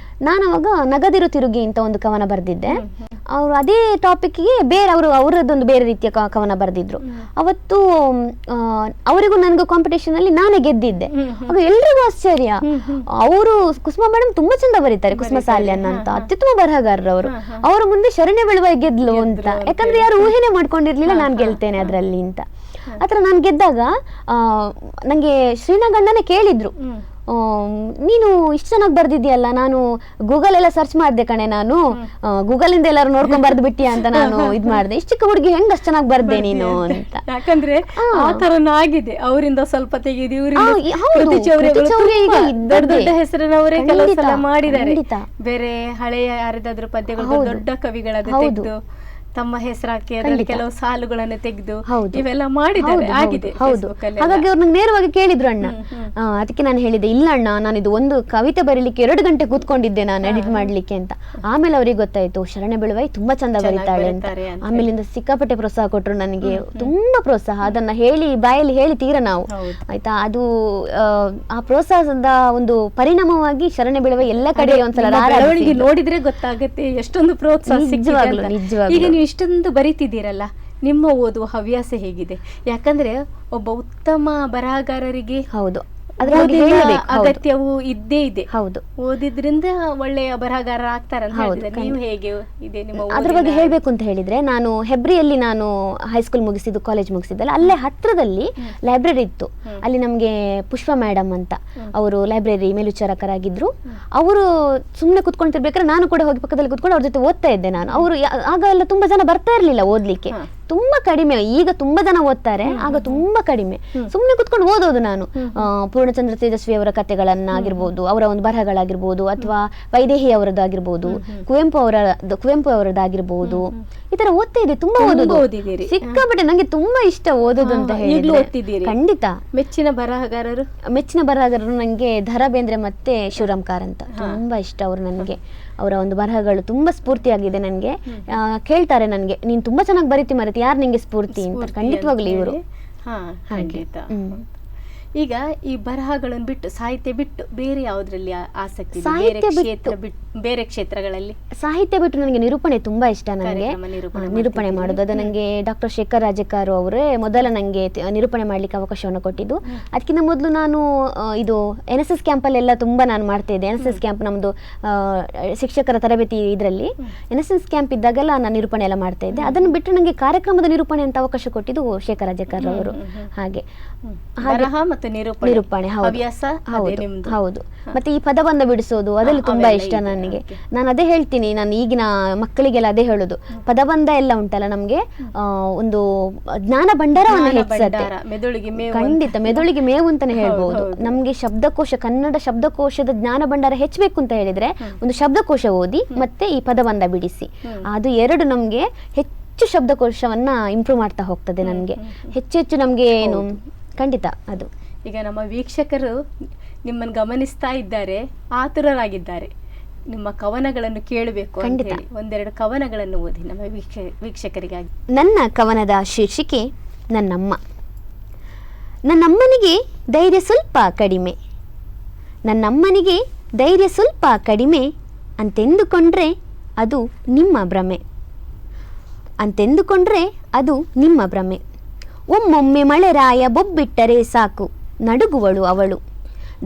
ನಾನು ಅವಾಗ ನಗದಿರು ತಿರುಗಿ ಅಂತ ಒಂದು ಕವನ ಬರೆದಿದ್ದೆ. ಅವರು ಅದೇ ಟಾಪಿಕ್ಗೆ ಬೇರೆ ಅವರದ್ದೊಂದು ಬೇರೆ ರೀತಿಯ ಕವನ ಬರೆದಿದ್ರು. ಅವತ್ತು ಅವರಿಗೂ ನನಗೂ ಕಾಂಪಿಟೇಷನ್ ಅಲ್ಲಿ ನಾನೇ ಗೆದ್ದಿದ್ದೆ. ಆಗ ಎಲ್ರಿಗೂ ಆಶ್ಚರ್ಯ, ಅವರು ಕುಸುಮಾ ಮೇಡಮ್ ತುಂಬಾ ಚಂದ ಬರೀತಾರೆ, ಕುಸುಮಾ ಸಾಲ್ಯನ್ ಅಂತ ಅತ್ಯುತ್ತಮ ಬರಹಗಾರರು ಅವರು, ಅವರ ಮುಂದೆ ಶರಣ್ಯ ಬೆಳವಾಯಿ ಗೆದ್ಲು ಅಂತ. ಯಾಕಂದ್ರೆ ಯಾರು ಊಹೆನೆ ಮಾಡ್ಕೊಂಡಿರ್ಲಿಲ್ಲ ನಾನು ಗೆಲ್ತೇನೆ ಅದ್ರಲ್ಲಿ ಅಂತ. ಆತರ ನಾನು ಗೆದ್ದಾಗ ನಂಗೆ ಶ್ರೀನಗಣ್ಣನೇ ಕೇಳಿದ್ರು, ನೀನು ಇಷ್ಟು ಚೆನ್ನಾಗಿ ಬರ್ದಿದ್ಯಲ್ಲ, ನಾನು ಗೂಗಲ್ ಎಲ್ಲ ಸರ್ಚ್ ಮಾಡಿದೆ ಕಣೆ, ನಾನು ಗೂಗಲ್ ಇಂದ ಎಲ್ಲಾರು ನೋಡ್ಕೊಂಡ್ ಬರ್ದು ಬಿಟ್ಟಿಯಾ ಅಂತ ನಾನು ಇದ್ ಮಾಡಿದೆ, ಇಷ್ಟು ಚಿಕ್ಕ ಹುಡುಗಿ ಹೆಂಗ್ ಅಷ್ಟು ಚೆನ್ನಾಗಿ ಬರ್ದೆ ನೀನು ಅಂತ. ಯಾಕಂದ್ರೆ ಆ ತರನ ಆಗಿದೆ, ಅವರಿಂದ ಸ್ವಲ್ಪ ತೆಗೆದು ದೊಡ್ಡ ಹೆಸರಿನವರೇ ಕೆಲವು ಸಲ ಮಾಡಿದ್ದಾರೆ. ಬೇರೆ ಹಳೆಯ ಯಾರಿದಾದ್ರೂ ಪದ್ಯಗಳು ದೊಡ್ಡ ಕವಿಗಳದ್ದು ತೆಗೆದು ತಮ್ಮ ಹೆಸರಾಕಿ ಅದರಲ್ಲಿ ಕೆಲವು ಸಾಲುಗಳನ್ನು ತೆಗೆದು ಇವೆಲ್ಲ ಮಾಡಿದ್ದಾರೆ, ಆಗಿದೆ. ಹಾಗಾಗಿ ಅವ್ರು ನಂಗೆ ನೇರವಾಗಿ ಕೇಳಿದ್ರು ಅಣ್ಣ. ಅದಕ್ಕೆ ನಾನು ಹೇಳಿದೆ, ಇಲ್ಲ ಅಣ್ಣ, ನಾನು ಇದು ಒಂದು ಕವಿತೆ ಬರೀಲಿಕ್ಕೆ 2 ಗಂಟೆ ಕೂತ್ಕೊಂಡಿದ್ದೆ ನಾನು ಎಡಿಟ್ ಮಾಡ್ಲಿಕ್ಕೆ ಅಂತ. ಆಮೇಲೆ ಅವ್ರಿಗೆ ಗೊತ್ತಾಯ್ತು ಶರಣ್ಯ ಬೆಳವಾಯಿ ತುಂಬಾ ಚಂದ ಬರೀತಾಳೆ ಅಂತ. ಆಮೇಲಿಂದ ಸಿಕ್ಕಾಪಟ್ಟೆ ಪ್ರೋತ್ಸಾಹ ಕೊಟ್ರು ನನಗೆ, ತುಂಬಾ ಪ್ರೋತ್ಸಾಹ. ಅದನ್ನ ಬಾಯಲ್ಲಿ ಹೇಳಿ ತೀರ ನಾವು ಆಯ್ತಾ. ಅದು ಆ ಪ್ರೋತ್ಸಾಹದ ಒಂದು ಪರಿಣಾಮವಾಗಿ ಶರಣ್ಯ ಬೆಳವಾಯಿ ಎಲ್ಲ ಕಡೆ ಒಂದ್ಸಲ ನೋಡಿದ್ರೆ ಗೊತ್ತಾಗುತ್ತೆ ಎಷ್ಟೊಂದು ಪ್ರೋತ್ಸಾಹ. ನಿಜವಾಗ್ಲೂ ಇಷ್ಟೊಂದು ಬರೀತಿದ್ದೀರಲ್ಲ, ನಿಮ್ಮ ಓದುವ ಹವ್ಯಾಸ ಹೇಗಿದೆ? ಯಾಕಂದ್ರೆ ಒಬ್ಬ ಉತ್ತಮ ಬರಹಗಾರರಿಗೆ ಹೌದು ಅಗತ್ಯವು ಇದ್ದೇ ಇದೆ. ಹೌದು, ಓದಿದ್ರಿಂದ ಒಳ್ಳೆಯ ಬರಹಗಾರ ಆಗ್ತಾರೆ ಅಂತ ಹೇಳಿದ್ರೆ ನೀವು ಹೇಗೆ ಇದೆ ನಿಮ್ಮ ಅದ್ರ ಬಗ್ಗೆ ಹೇಳ್ಬೇಕು ಅಂತ ಹೇಳಿದ್ರೆ, ನಾನು ಹೆಬ್ರಿಯಲ್ಲಿ ನಾನು ಹೈಸ್ಕೂಲ್ ಮುಗಿಸಿದ್ದು, ಕಾಲೇಜ್ ಮುಗಿಸಿದ್ದಲ್ಲ, ಅಲ್ಲೇ ಹತ್ರದಲ್ಲಿ ಲೈಬ್ರರಿ ಇತ್ತು. ಅಲ್ಲಿ ನಮ್ಗೆ ಪುಷ್ಪ ಮೇಡಮ್ ಅಂತ, ಅವರು ಲೈಬ್ರರಿ ಮೇಲ್ವಿಚಾರಕರಾಗಿದ್ರು. ಅವರು ಸುಮ್ನೆ ಕುತ್ಕೊಳ್ತಿರ್ಬೇಕಾದ್ರೆ ನಾನು ಕೂಡ ಹೋಗಿ ಪಕ್ಕದಲ್ಲಿ ಕುತ್ಕೊಂಡು ಅವ್ರ ಜೊತೆ ಓದ್ತಾ ಇದ್ದೆ ನಾನು. ಅವರು ಆಗ ಎಲ್ಲ ತುಂಬಾ ಜನ ಬರ್ತಾ ಇರ್ಲಿಲ್ಲ ಓದ್ಲಿಕ್ಕೆ, ತುಂಬಾ ಕಡಿಮೆ. ಈಗ ತುಂಬಾ ಜನ ಓದ್ತಾರೆ, ಆಗ ತುಂಬಾ ಕಡಿಮೆ. ಸುಮ್ನೆ ಕುತ್ಕೊಂಡು ಓದೋದು ನಾನು. ಪೂರ್ಣಚಂದ್ರ ತೇಜಸ್ವಿ ಅವರ ಕಥೆಗಳನ್ನಾಗಿರ್ಬೋದು, ಅವರ ಒಂದು ಬರಹಗಳಾಗಿರ್ಬೋದು, ಅಥವಾ ವೈದೇಹಿ ಅವರದ್ದಾಗಿರ್ಬೋದು, ಕುವೆಂಪು ಅವರದ್ದಾಗಿರ್ಬೋದು, ಈ ತರ ಓದ್ತಾ ಇದ್ದೆ. ತುಂಬಾ ಓದೋದು, ಸಿಕ್ಕಾಪಟ್ಟೆ. ನಂಗೆ ತುಂಬಾ ಇಷ್ಟ ಓದೋದು ಅಂತ ಹೇಳಿದ್ರೆ. ಖಂಡಿತ. ಮೆಚ್ಚಿನ ಬರಹಗಾರರು ನಂಗೆ ಧ ರಾ ಬೇಂದ್ರೆ ಮತ್ತೆ ಶಿವರಾಮ್ ಕಾರಂತ ತುಂಬಾ ಇಷ್ಟ. ಅವರು ನನಗೆ ಅವರ ಒಂದು ಬರಹಗಳು ತುಂಬಾ ಸ್ಫೂರ್ತಿಯಾಗಿದೆ ನನಗೆ. ಕೇಳ್ತಾರೆ ನನಗೆ, ನೀನ್ ತುಂಬಾ ಚೆನ್ನಾಗಿ ಬರೀತಿ ಮರೀತಿ, ಯಾರು ನಿಂಗೆ ಸ್ಫೂರ್ತಿ ಅಂತ. ಖಂಡಿತವಾಗ್ಲಿ ಇವರು. ಈಗ ಈ ಬರಹಗಳನ್ನು ಬಿಟ್ಟು, ಸಾಹಿತ್ಯ ಬಿಟ್ಟು ಬೇರೆ ಯಾವುದ್ರಲ್ಲಿ ಆಸಕ್ತಿ? ಬೇರೆ ಕ್ಷೇತ್ರಗಳಲ್ಲಿ ಸಾಹಿತ್ಯ ಬಿಟ್ಟು ನನಗೆ ನಿರೂಪಣೆ ತುಂಬಾ ಇಷ್ಟ. ನನಗೆ ನಿರೂಪಣೆ ಮಾಡೋದು, ಅದು ನನಗೆ ಡಾಕ್ಟರ್ ಶೇಖರ್ ರಾಜಕಾರು ಅವರೇ ಮೊದಲ ನನಗೆ ನಿರೂಪಣೆ ಮಾಡ್ಲಿಕ್ಕೆ ಅವಕಾಶವನ್ನು ಕೊಟ್ಟಿದ್ದು. ಅದಕ್ಕಿಂತ ಮೊದಲು ನಾನು ಇದು NSS ಕ್ಯಾಂಪಲ್ಲೆಲ್ಲ ತುಂಬಾ ನಾನು ಮಾಡ್ತಾ ಇದ್ದೆ. NSS ಕ್ಯಾಂಪ್ ನಮ್ದು ಶಿಕ್ಷಕರ ತರಬೇತಿ ಇದರಲ್ಲಿ NSS ಕ್ಯಾಂಪ್ ಇದ್ದಾಗೆಲ್ಲ ನಾನು ನಿರೂಪಣೆ ಎಲ್ಲ ಮಾಡ್ತಾ ಇದ್ದೆ. ಅದನ್ನು ಬಿಟ್ಟು ನನಗೆ ಕಾರ್ಯಕ್ರಮದ ನಿರೂಪಣೆ ಅಂತ ಅವಕಾಶ ಕೊಟ್ಟಿದ್ದು ಶೇಖರ್ ರಾಜಕಾರ್ ಅವರು. ಹಾಗೆ ನಿರೂಪಣೆ ಹೌದು. ಮತ್ತೆ ಈ ಪದಬಂಧ ಬಿಡಿಸೋದು ಅದೆಲ್ಲ ತುಂಬಾ ಇಷ್ಟ ನನಗೆ. ನಾನು ಅದೇ ಹೇಳ್ತೀನಿ, ನಾನು ಈಗಿನ ಮಕ್ಕಳಿಗೆಲ್ಲ ಅದೇ ಹೇಳೋದು, ಪದಬಂಧ ಎಲ್ಲ ಉಂಟಲ್ಲ ನಮ್ಗೆ ಒಂದು ಜ್ಞಾನ ಭಂಡಾರವನ್ನು ಹೆಚ್ಚಿಸುತ್ತೆ. ಖಂಡಿತ ಮೆದುಳಿಗೆ ಮೇವು ಅಂತಾನೆ ಹೇಳ್ಬಹುದು. ನಮ್ಗೆ ಶಬ್ದಕೋಶ, ಕನ್ನಡ ಶಬ್ದಕೋಶದ ಜ್ಞಾನ ಭಂಡಾರ ಹೆಚ್ಚಬೇಕು ಅಂತ ಹೇಳಿದ್ರೆ ಒಂದು ಶಬ್ದಕೋಶ ಓದಿ ಮತ್ತೆ ಈ ಪದಬಂಧ ಬಿಡಿಸಿ, ಅದು ಎರಡು ನಮ್ಗೆ ಹೆಚ್ಚು ಶಬ್ದಕೋಶವನ್ನ ಇಂಪ್ರೂವ್ ಮಾಡ್ತಾ ಹೋಗ್ತದೆ. ನಮ್ಗೆ ಹೆಚ್ಚು ನಮ್ಗೆ ಏನು ಖಂಡಿತ ಅದು. ಈಗ ನಮ್ಮ ವೀಕ್ಷಕರು ನಿಮ್ಮನ್ನು ಗಮನಿಸ್ತಾ ಇದ್ದಾರೆ, ಆತುರರಾಗಿದ್ದಾರೆ. ನಿಮ್ಮ ಕವನಗಳನ್ನು ಕೇಳಬೇಕು ಅಂತ ಹೇಳಿ ಒಂದೆರಡು ಕವನಗಳನ್ನು ಓದಿ ನಮ್ಮ ವೀಕ್ಷಕರಿಗಾಗಿ. ನನ್ನ ಕವನದ ಶೀರ್ಷಿಕೆ ನನ್ನಮ್ಮ. ನನ್ನಮ್ಮನಿಗೆ ಧೈರ್ಯ ಸ್ವಲ್ಪ ಕಡಿಮೆ, ನನ್ನಮ್ಮನಿಗೆ ಧೈರ್ಯ ಸ್ವಲ್ಪ ಕಡಿಮೆ ಅಂತೆಂದುಕೊಂಡ್ರೆ ಅದು ನಿಮ್ಮ ಭ್ರಮೆ, ಅಂತೆಂದುಕೊಂಡ್ರೆ ಅದು ನಿಮ್ಮ ಭ್ರಮೆ. ಒಮ್ಮೊಮ್ಮೆ ಮಳೆರಾಯ ಬೊಬ್ಬಿಟ್ಟರೆ ಸಾಕು ನಡುಗುವಳು ಅವಳು.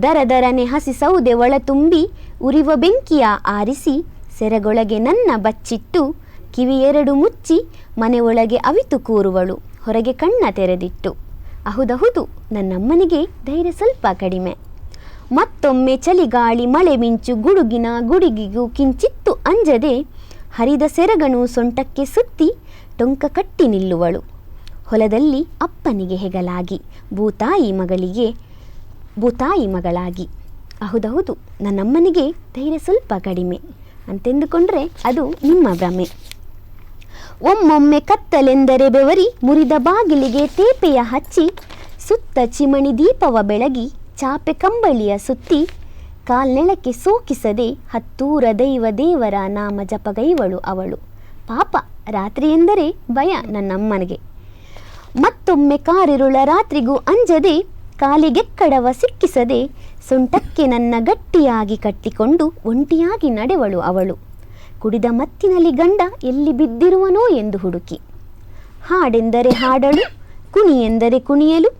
ದರದರನೆ ಹಸಿ ಸೌದೆ ಒಳ ತುಂಬಿ ಉರಿವ ಬೆಂಕಿಯ ಆರಿಸಿ ಸೆರಗೊಳಗೆ ನನ್ನ ಬಚ್ಚಿಟ್ಟು ಕಿವಿಯೆರಡು ಮುಚ್ಚಿ ಮನೆ ಒಳಗೆ ಅವಿತು ಕೂರುವಳು ಹೊರಗೆ ಕಣ್ಣ ತೆರೆದಿಟ್ಟು. ಅಹುದಹುದು ನನ್ನಮ್ಮನಿಗೆ ಧೈರ್ಯ ಸ್ವಲ್ಪ ಕಡಿಮೆ. ಮತ್ತೊಮ್ಮೆ ಚಳಿಗಾಳಿ ಮಳೆ ಮಿಂಚು ಗುಡುಗಿನ ಗುಡುಗಿಗೂ ಕಿಂಚಿತ್ತು ಅಂಜದೆ ಹರಿದ ಸೆರಗನು ಸೊಂಟಕ್ಕೆ ಸುತ್ತಿ ಟೊಂಕ ಕಟ್ಟಿ ನಿಲ್ಲುವಳು. ಹೊಲದಲ್ಲಿ ಅಪ್ಪನಿಗೆ ಹೆಗಲಾಗಿ ಭೂತಾಯಿ ಮಗಳಾಗಿ. ಅಹುದಹುದು ನನ್ನಮ್ಮನಿಗೆ ಧೈರ್ಯ ಸ್ವಲ್ಪ ಕಡಿಮೆ ಅಂತೆಂದುಕೊಂಡ್ರೆ ಅದು ನಿಮ್ಮ ಭ್ರಮೆ. ಒಮ್ಮೊಮ್ಮೆ ಕತ್ತಲೆಂದರೆ ಬೆವರಿ ಮುರಿದ ಬಾಗಿಲಿಗೆ ತೇಪೆಯ ಹಚ್ಚಿ ಸುತ್ತ ಚಿಮಣಿ ದೀಪವ ಬೆಳಗಿ ಚಾಪೆ ಕಂಬಳಿಯ ಸುತ್ತಿ ಕಾಲ್ನೆಳಕ್ಕೆ ಸೋಕಿಸದೆ ಹತ್ತೂರ ದೇವರ ನಾಮ ಜಪಗೈವಳು ಅವಳು. ಪಾಪ ರಾತ್ರಿ ಎಂದರೆ ಭಯ ನನ್ನಮ್ಮನಿಗೆ. ಮತ್ತೊಮ್ಮೆ ಕಾರಿರುಳ ರಾತ್ರಿಗೂ ಅಂಜದೆ ಕಾಲಿಗೆಕ್ಕಡವ ಸಿಕ್ಕಿಸದೆ ಸೊಂಟಕ್ಕೆ ನನ್ನ ಗಟ್ಟಿಯಾಗಿ ಕಟ್ಟಿಕೊಂಡು ಒಂಟಿಯಾಗಿ ನಡೆವಳು ಅವಳು. ಕುಡಿದ ಮತ್ತಿನಲ್ಲಿ ಗಂಡ ಎಲ್ಲಿ ಬಿದ್ದಿರುವನೋ ಎಂದು ಹುಡುಕಿ. ಹಾಡೆಂದರೆ ಹಾಡಳು, ಕುಣಿ ಎಂದರೆ ಕುಣಿಯಲು,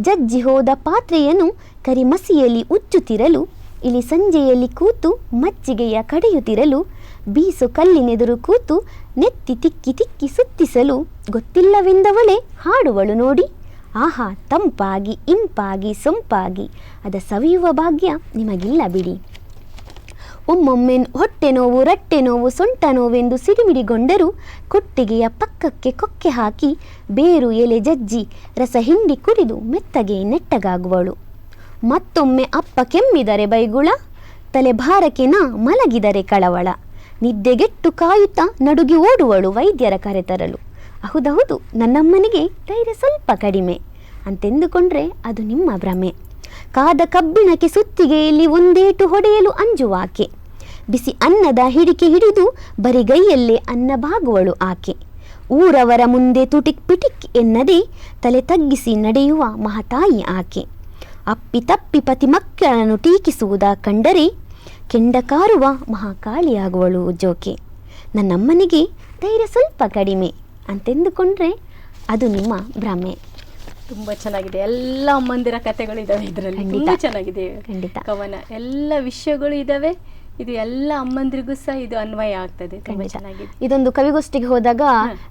ಜಜ್ಜಿ ಹೋದ ಪಾತ್ರೆಯನ್ನು ಕರಿಮಸಿಯಲ್ಲಿ ಉಚ್ಚುತ್ತಿರಲು, ಇಲಿ ಸಂಜೆಯಲ್ಲಿ ಕೂತು ಮಜ್ಜಿಗೆಯ ಕಡೆಯುತ್ತಿರಲು, ಬೀಸು ಕಲ್ಲಿನೆದುರು ಕೂತು ನೆತ್ತಿ ತಿಕ್ಕಿ ತಿಕ್ಕಿ ಸುತ್ತಿಸಲು ಗೊತ್ತಿಲ್ಲವೆಂದವಳೆ ಹಾಡುವಳು ನೋಡಿ. ಆಹಾ ತಂಪಾಗಿ ಇಂಪಾಗಿ ಸೊಂಪಾಗಿ ಅದ ಸವಿಯುವ ಭಾಗ್ಯ ನಿಮಗಿಲ್ಲ ಬಿಡಿ. ಒಮ್ಮೊಮ್ಮೆ ಹೊಟ್ಟೆ ನೋವು ರಟ್ಟೆ ನೋವು ಸೊಂಟ ನೋವೆಂದು ಸಿಡಿಮಿಡಿಗೊಂಡರೂ ಕೊಟ್ಟಿಗೆಯ ಪಕ್ಕಕ್ಕೆ ಕೊಕ್ಕೆ ಹಾಕಿ ಬೇರು ಎಲೆ ಜಜ್ಜಿ ರಸ ಹಿಂಡಿ ಕುಡಿದು ಮೆತ್ತಗೆ ನೆಟ್ಟಗಾಗುವಳು. ಮತ್ತೊಮ್ಮೆ ಅಪ್ಪ ಕೆಮ್ಮಿದರೆ ಬೈಗುಳ, ತಲೆ ಭಾರಕ್ಕೆ ನಾ ಮಲಗಿದರೆ ಕಳವಳ. ನಿದ್ದೆಗೆಟ್ಟು ಕಾಯುತ್ತಾ ನಡುಗಿ ಓಡುವಳು ವೈದ್ಯರ ಕರೆತರಲು. ಅಹುದಹುದು ನನ್ನಮ್ಮನಿಗೆ ಧೈರ್ಯ ಸ್ವಲ್ಪ ಕಡಿಮೆ ಅಂತೆಂದುಕೊಂಡ್ರೆ ಅದು ನಿಮ್ಮ ಭ್ರಮೆ. ಕಾದ ಕಬ್ಬಿಣಕ್ಕೆ ಸುತ್ತಿಗೆಯಲ್ಲಿ ಒಂದೇಟು ಹೊಡೆಯಲು ಅಂಜುವಾಕೆ. ಬಿಸಿ ಅನ್ನದ ಹಿಡಿಕೆ ಹಿಡಿದು ಬರಿಗೈಯಲ್ಲೇ ಅನ್ನ ಬಾಗುವಳು ಆಕೆ. ಊರವರ ಮುಂದೆ ತುಟಿಕ್ ಪಿಟಿಕ್ ಎನ್ನದೆ ತಲೆ ತಗ್ಗಿಸಿ ನಡೆಯುವ ಮಹತಾಯಿ ಆಕೆ. ಅಪ್ಪಿ ತಪ್ಪಿ ಪತಿ ಮಕ್ಕಳನ್ನು ಟೀಕಿಸುವುದ ಕಂಡರೆ ಕೆಂಡ ಕಾರುವ ಮಹಾಕಾಳಿಯಾಗುವಳು ಜೋಕೆ. ನನ್ನಮ್ಮನಿಗೆ ಧೈರ್ಯ ಸ್ವಲ್ಪ ಕಡಿಮೆ ಅಂತೆಂದುಕೊಂಡ್ರೆ ಅದು ನಿಮ್ಮ ಭ್ರಮೆ. ತುಂಬಾ ಚೆನ್ನಾಗಿದೆ. ಎಲ್ಲ ಅಮ್ಮಂದಿರ ಕಥೆಗಳು ಇದಾವೆ ಇದರಲ್ಲಿ. ತುಂಬಾ ಚೆನ್ನಾಗಿದೆ ಕವನ. ಎಲ್ಲ ವಿಷಯಗಳು ಇದಾವೆ. ಇದು ಎಲ್ಲ ಅಮ್ಮಂದಿರಿಗೂ ಸಹ ಇದು ಅನ್ವಯ ಆಗ್ತದೆ. ತುಂಬಾ ಚೆನ್ನಾಗಿದೆ. ಇದೊಂದು ಕವಿಗೋಷ್ಠಿಗೆ ಹೋದಾಗ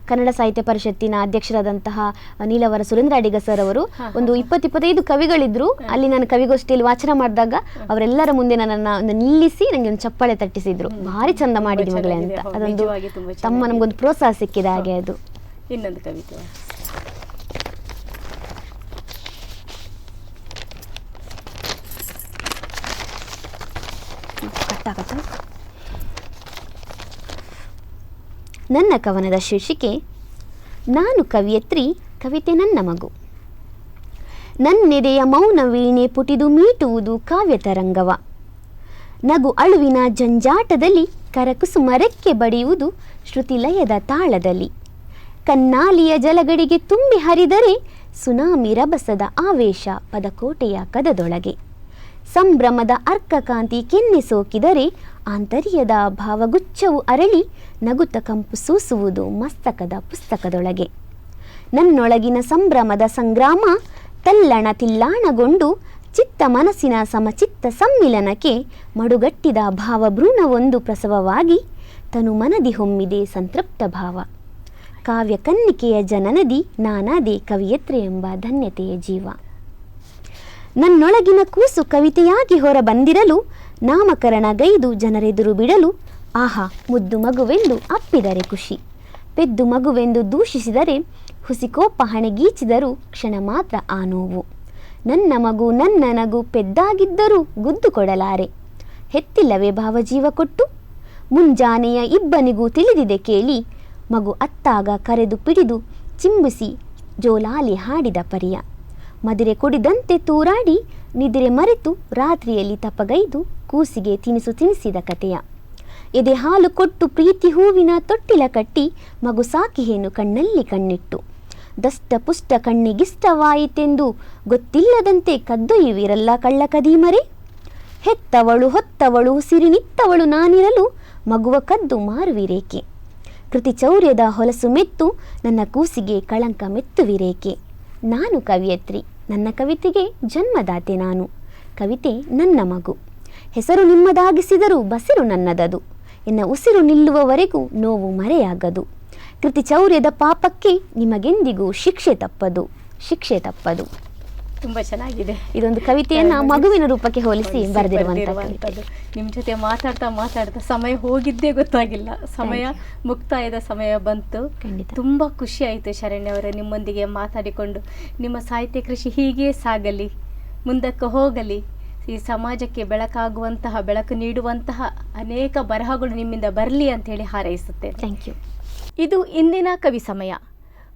ಕನ್ನಡ ಸಾಹಿತ್ಯ ಪರಿಷತ್ತಿನ ಅಧ್ಯಕ್ಷರಾದಂತಹ ನೀಲವರ ಸುರೇಂದ್ರ ಅಡಿಗ ಸರ್ ಅವರು ಒಂದು 20-25 ಕವಿಗಳಿದ್ರು. ಅಲ್ಲಿ ನಾನು ಕವಿಗೋಷ್ಠಿಯಲ್ಲಿ ವಾಚನ ಮಾಡಿದಾಗ ಅವರೆಲ್ಲರ ಮುಂದೆ ನನ್ನನ್ನು ನಿಲ್ಲಿಸಿ ನನಗೆ ಒಂದು ಚಪ್ಪಾಳೆ ತಟ್ಟಿಸಿದ್ರು. ಭಾರಿ ಚಂದ ಮಾಡಿದ ಮಗಳೇ ಅಂತ. ಅದೊಂದು ತಮ್ಮ ನಮಗೊಂದು ಪ್ರೋತ್ಸಾಹ ಸಿಕ್ಕಿದ ಹಾಗೆ. ಅದು ಇನ್ನೊಂದು ಕವಿತೆ. ನನ್ನ ಕವನದ ಶೀರ್ಷಿಕೆ ನಾನು ಕವಿಯತ್ರಿ, ಕವಿತೆ ನನ್ನ ಮಗು. ನನ್ನೆದೆಯ ಮೌನ ವೀಣೆ ಪುಟಿದು ಮೀಟುವುದು ಕಾವ್ಯ ತರಂಗವ. ನಗು ಅಳುವಿನ ಜಂಜಾಟದಲ್ಲಿ ಕರಕುಸುಮ ರೆಕ್ಕೆ ಬಡಿಯುವುದು ಶ್ರುತಿಲಯದ ತಾಳದಲ್ಲಿ. ಕನ್ನಾಲಿಯ ಜಲಗಡಿಗೆ ತುಂಬಿ ಹರಿದರೆ ಸುನಾಮಿ ರಭಸದ ಆವೇಶ ಪದಕೋಟೆಯ ಕದದೊಳಗೆ. ಸಂಭ್ರಮದ ಅರ್ಕಕಾಂತಿ ಕೆನ್ನೆ ಸೋಕಿದರೆ ಆಂತರ್ಯದ ಭಾವಗುಚ್ಛವು ಅರಳಿ ನಗುತ್ತ ಕಂಪು ಸೂಸುವುದು ಮಸ್ತಕದ ಪುಸ್ತಕದೊಳಗೆ. ನನ್ನೊಳಗಿನ ಸಂಭ್ರಮದ ಸಂಗ್ರಾಮ ತಲ್ಲಣ ತಿಲ್ಲಾಣಗೊಂಡು ಚಿತ್ತ ಮನಸ್ಸಿನ ಸಮಚಿತ್ತ ಸಮ್ಮಿಲನಕ್ಕೆ ಮಡುಗಟ್ಟಿದ ಭಾವಭ್ರೂಣವೊಂದು ಪ್ರಸವವಾಗಿ ತನು ಮನದಿ ಹೊಮ್ಮಿದೆ ಸಂತೃಪ್ತ ಭಾವ. ಕಾವ್ಯ ಕನ್ನಿಕೆಯ ಜನನದಿ ನಾನಾದೆ ಕವಿಯತ್ರಿ ಎಂಬ ಧನ್ಯತೆಯ ಜೀವ. ನನ್ನೊಳಗಿನ ಕೂಸು ಕವಿತೆಯಾಗಿ ಹೊರ ಬಂದಿರಲು ನಾಮಕರಣಗೈದು ಜನರೆದುರು ಬಿಡಲು. ಆಹಾ ಮುದ್ದು ಮಗುವೆಂದು ಅಪ್ಪಿದರೆ ಖುಷಿ, ಪೆದ್ದು ಮಗುವೆಂದು ದೂಷಿಸಿದರೆ ಹುಸಿಕೋಪ ಹಣೆಗೀಚಿದರೂ ಕ್ಷಣ ಮಾತ್ರ ಆ ನೋವು. ನನ್ನ ಮಗು ನನ್ನ ನಗು ಪೆದ್ದಾಗಿದ್ದರೂ ಗುದ್ದು ಕೊಡಲಾರೆ, ಹೆತ್ತಿಲ್ಲವೇ ಭಾವಜೀವ ಕೊಟ್ಟು. ಮುಂಜಾನೆಯ ಇಬ್ಬನಿಗೂ ತಿಳಿದಿದೆ ಕೇಳಿ, ಮಗು ಅತ್ತಾಗ ಕರೆದು ಪಿಡಿದು ಚಿಂಬಿಸಿ ಜೋಲಾಲಿ ಹಾಡಿದ ಪರಿಯ. ಮದಿರೆ ಕುಡಿದಂತೆ ತೂರಾಡಿ ನಿದ್ರೆ ಮರೆತು ರಾತ್ರಿಯಲ್ಲಿ ತಪಗೈದು ಕೂಸಿಗೆ ತಿನಿಸು ತಿನಿಸಿದ ಕಥೆಯ. ಎದೆ ಹಾಲು ಕೊಟ್ಟು ಪ್ರೀತಿ ಹೂವಿನ ತೊಟ್ಟಿಲ ಕಟ್ಟಿ ಮಗು ಸಾಕಿಹೇನು ಕಣ್ಣಲ್ಲಿ ಕಣ್ಣಿಟ್ಟು ದಷ್ಟ ಪುಷ್ಟ ಕಣ್ಣಿಗಿಷ್ಟವಾಯಿತೆಂದು ಗೊತ್ತಿಲ್ಲದಂತೆ ಕದ್ದೊಯ್ಯುವಿರಲ್ಲ ಕಳ್ಳ ಕದೀಮರೆ. ಹೆತ್ತವಳು ಹೊತ್ತವಳು ಸಿರಿನಿತ್ತವಳು ನಾನಿರಲು ಮಗುವ ಕದ್ದು ಮಾರುವಿರೇಕೆ. ಕೃತಿ ಚೌರ್ಯದ ಹೊಲಸು ಮೆತ್ತು ನನ್ನ ಕೂಸಿಗೆ ಕಳಂಕ ಮೆತ್ತುವಿರೇಕೆ. ನಾನು ಕವಿಯತ್ರಿ, ನನ್ನ ಕವಿತೆಗೆ ಜನ್ಮದಾತೆ ನಾನು. ಕವಿತೆ ನನ್ನ ಮಗು, ಹೆಸರು ನಿಮ್ಮದಾಗಿಸಿದರೂ ಬಸಿರು ನನ್ನದದು. ಎನ್ನ ಉಸಿರು ನಿಲ್ಲುವವರೆಗೂ ನೋವು ಮರೆಯಾಗದು. ಕೃತಿ ಚೌರ್ಯದ ಪಾಪಕ್ಕೆ ನಿಮಗೆಂದಿಗೂ ಶಿಕ್ಷೆ ತಪ್ಪದು, ಶಿಕ್ಷೆ ತಪ್ಪದು. ತುಂಬಾ ಚೆನ್ನಾಗಿದೆ. ಇದೊಂದು ಕವಿತೆಯನ್ನ ಮಗುವಿನ ರೂಪಕ್ಕೆ ಹೋಲಿಸಿ ಬರೆದಿರುವಂತದ್ದು. ನಿಮ್ ಜೊತೆ ಮಾತಾಡ್ತಾ ಸಮಯ ಹೋಗಿದ್ದೇ ಗೊತ್ತಾಗಿಲ್ಲ. ಸಮಯ ಮುಕ್ತಾಯದ ಸಮಯ ಬಂತು. ತುಂಬಾ ಖುಷಿ ಆಯಿತು ಶರಣ್ಯ ಅವರೇ ನಿಮ್ಮೊಂದಿಗೆ ಮಾತಾಡಿಕೊಂಡು. ನಿಮ್ಮ ಸಾಹಿತ್ಯ ಕೃಷಿ ಹೀಗೆ ಸಾಗಲಿ, ಮುಂದಕ್ಕೆ ಹೋಗಲಿ. ಈ ಸಮಾಜಕ್ಕೆ ಬೆಳಕಾಗುವಂತಹ, ಬೆಳಕು ನೀಡುವಂತಹ ಅನೇಕ ಬರಹಗಳು ನಿಮ್ಮಿಂದ ಬರಲಿ ಅಂತ ಹೇಳಿ ಹಾರೈಸುತ್ತೇನೆ. Thank you. ಇದು ಇಂದಿನ ಕವಿ ಸಮಯ.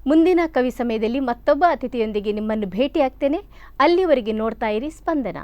ಮುಂದಿನ ಕವಿ ಸಮಯದಲ್ಲಿ ಮತ್ತೊಬ್ಬ ಅತಿಥಿಯೊಂದಿಗೆ ನಿಮ್ಮನ್ನು ಭೇಟಿಯಾಗ್ತೇನೆ. ಅಲ್ಲಿವರೆಗೆ ನೋಡ್ತಾ ಇರಿ ಸ್ಪಂದನ.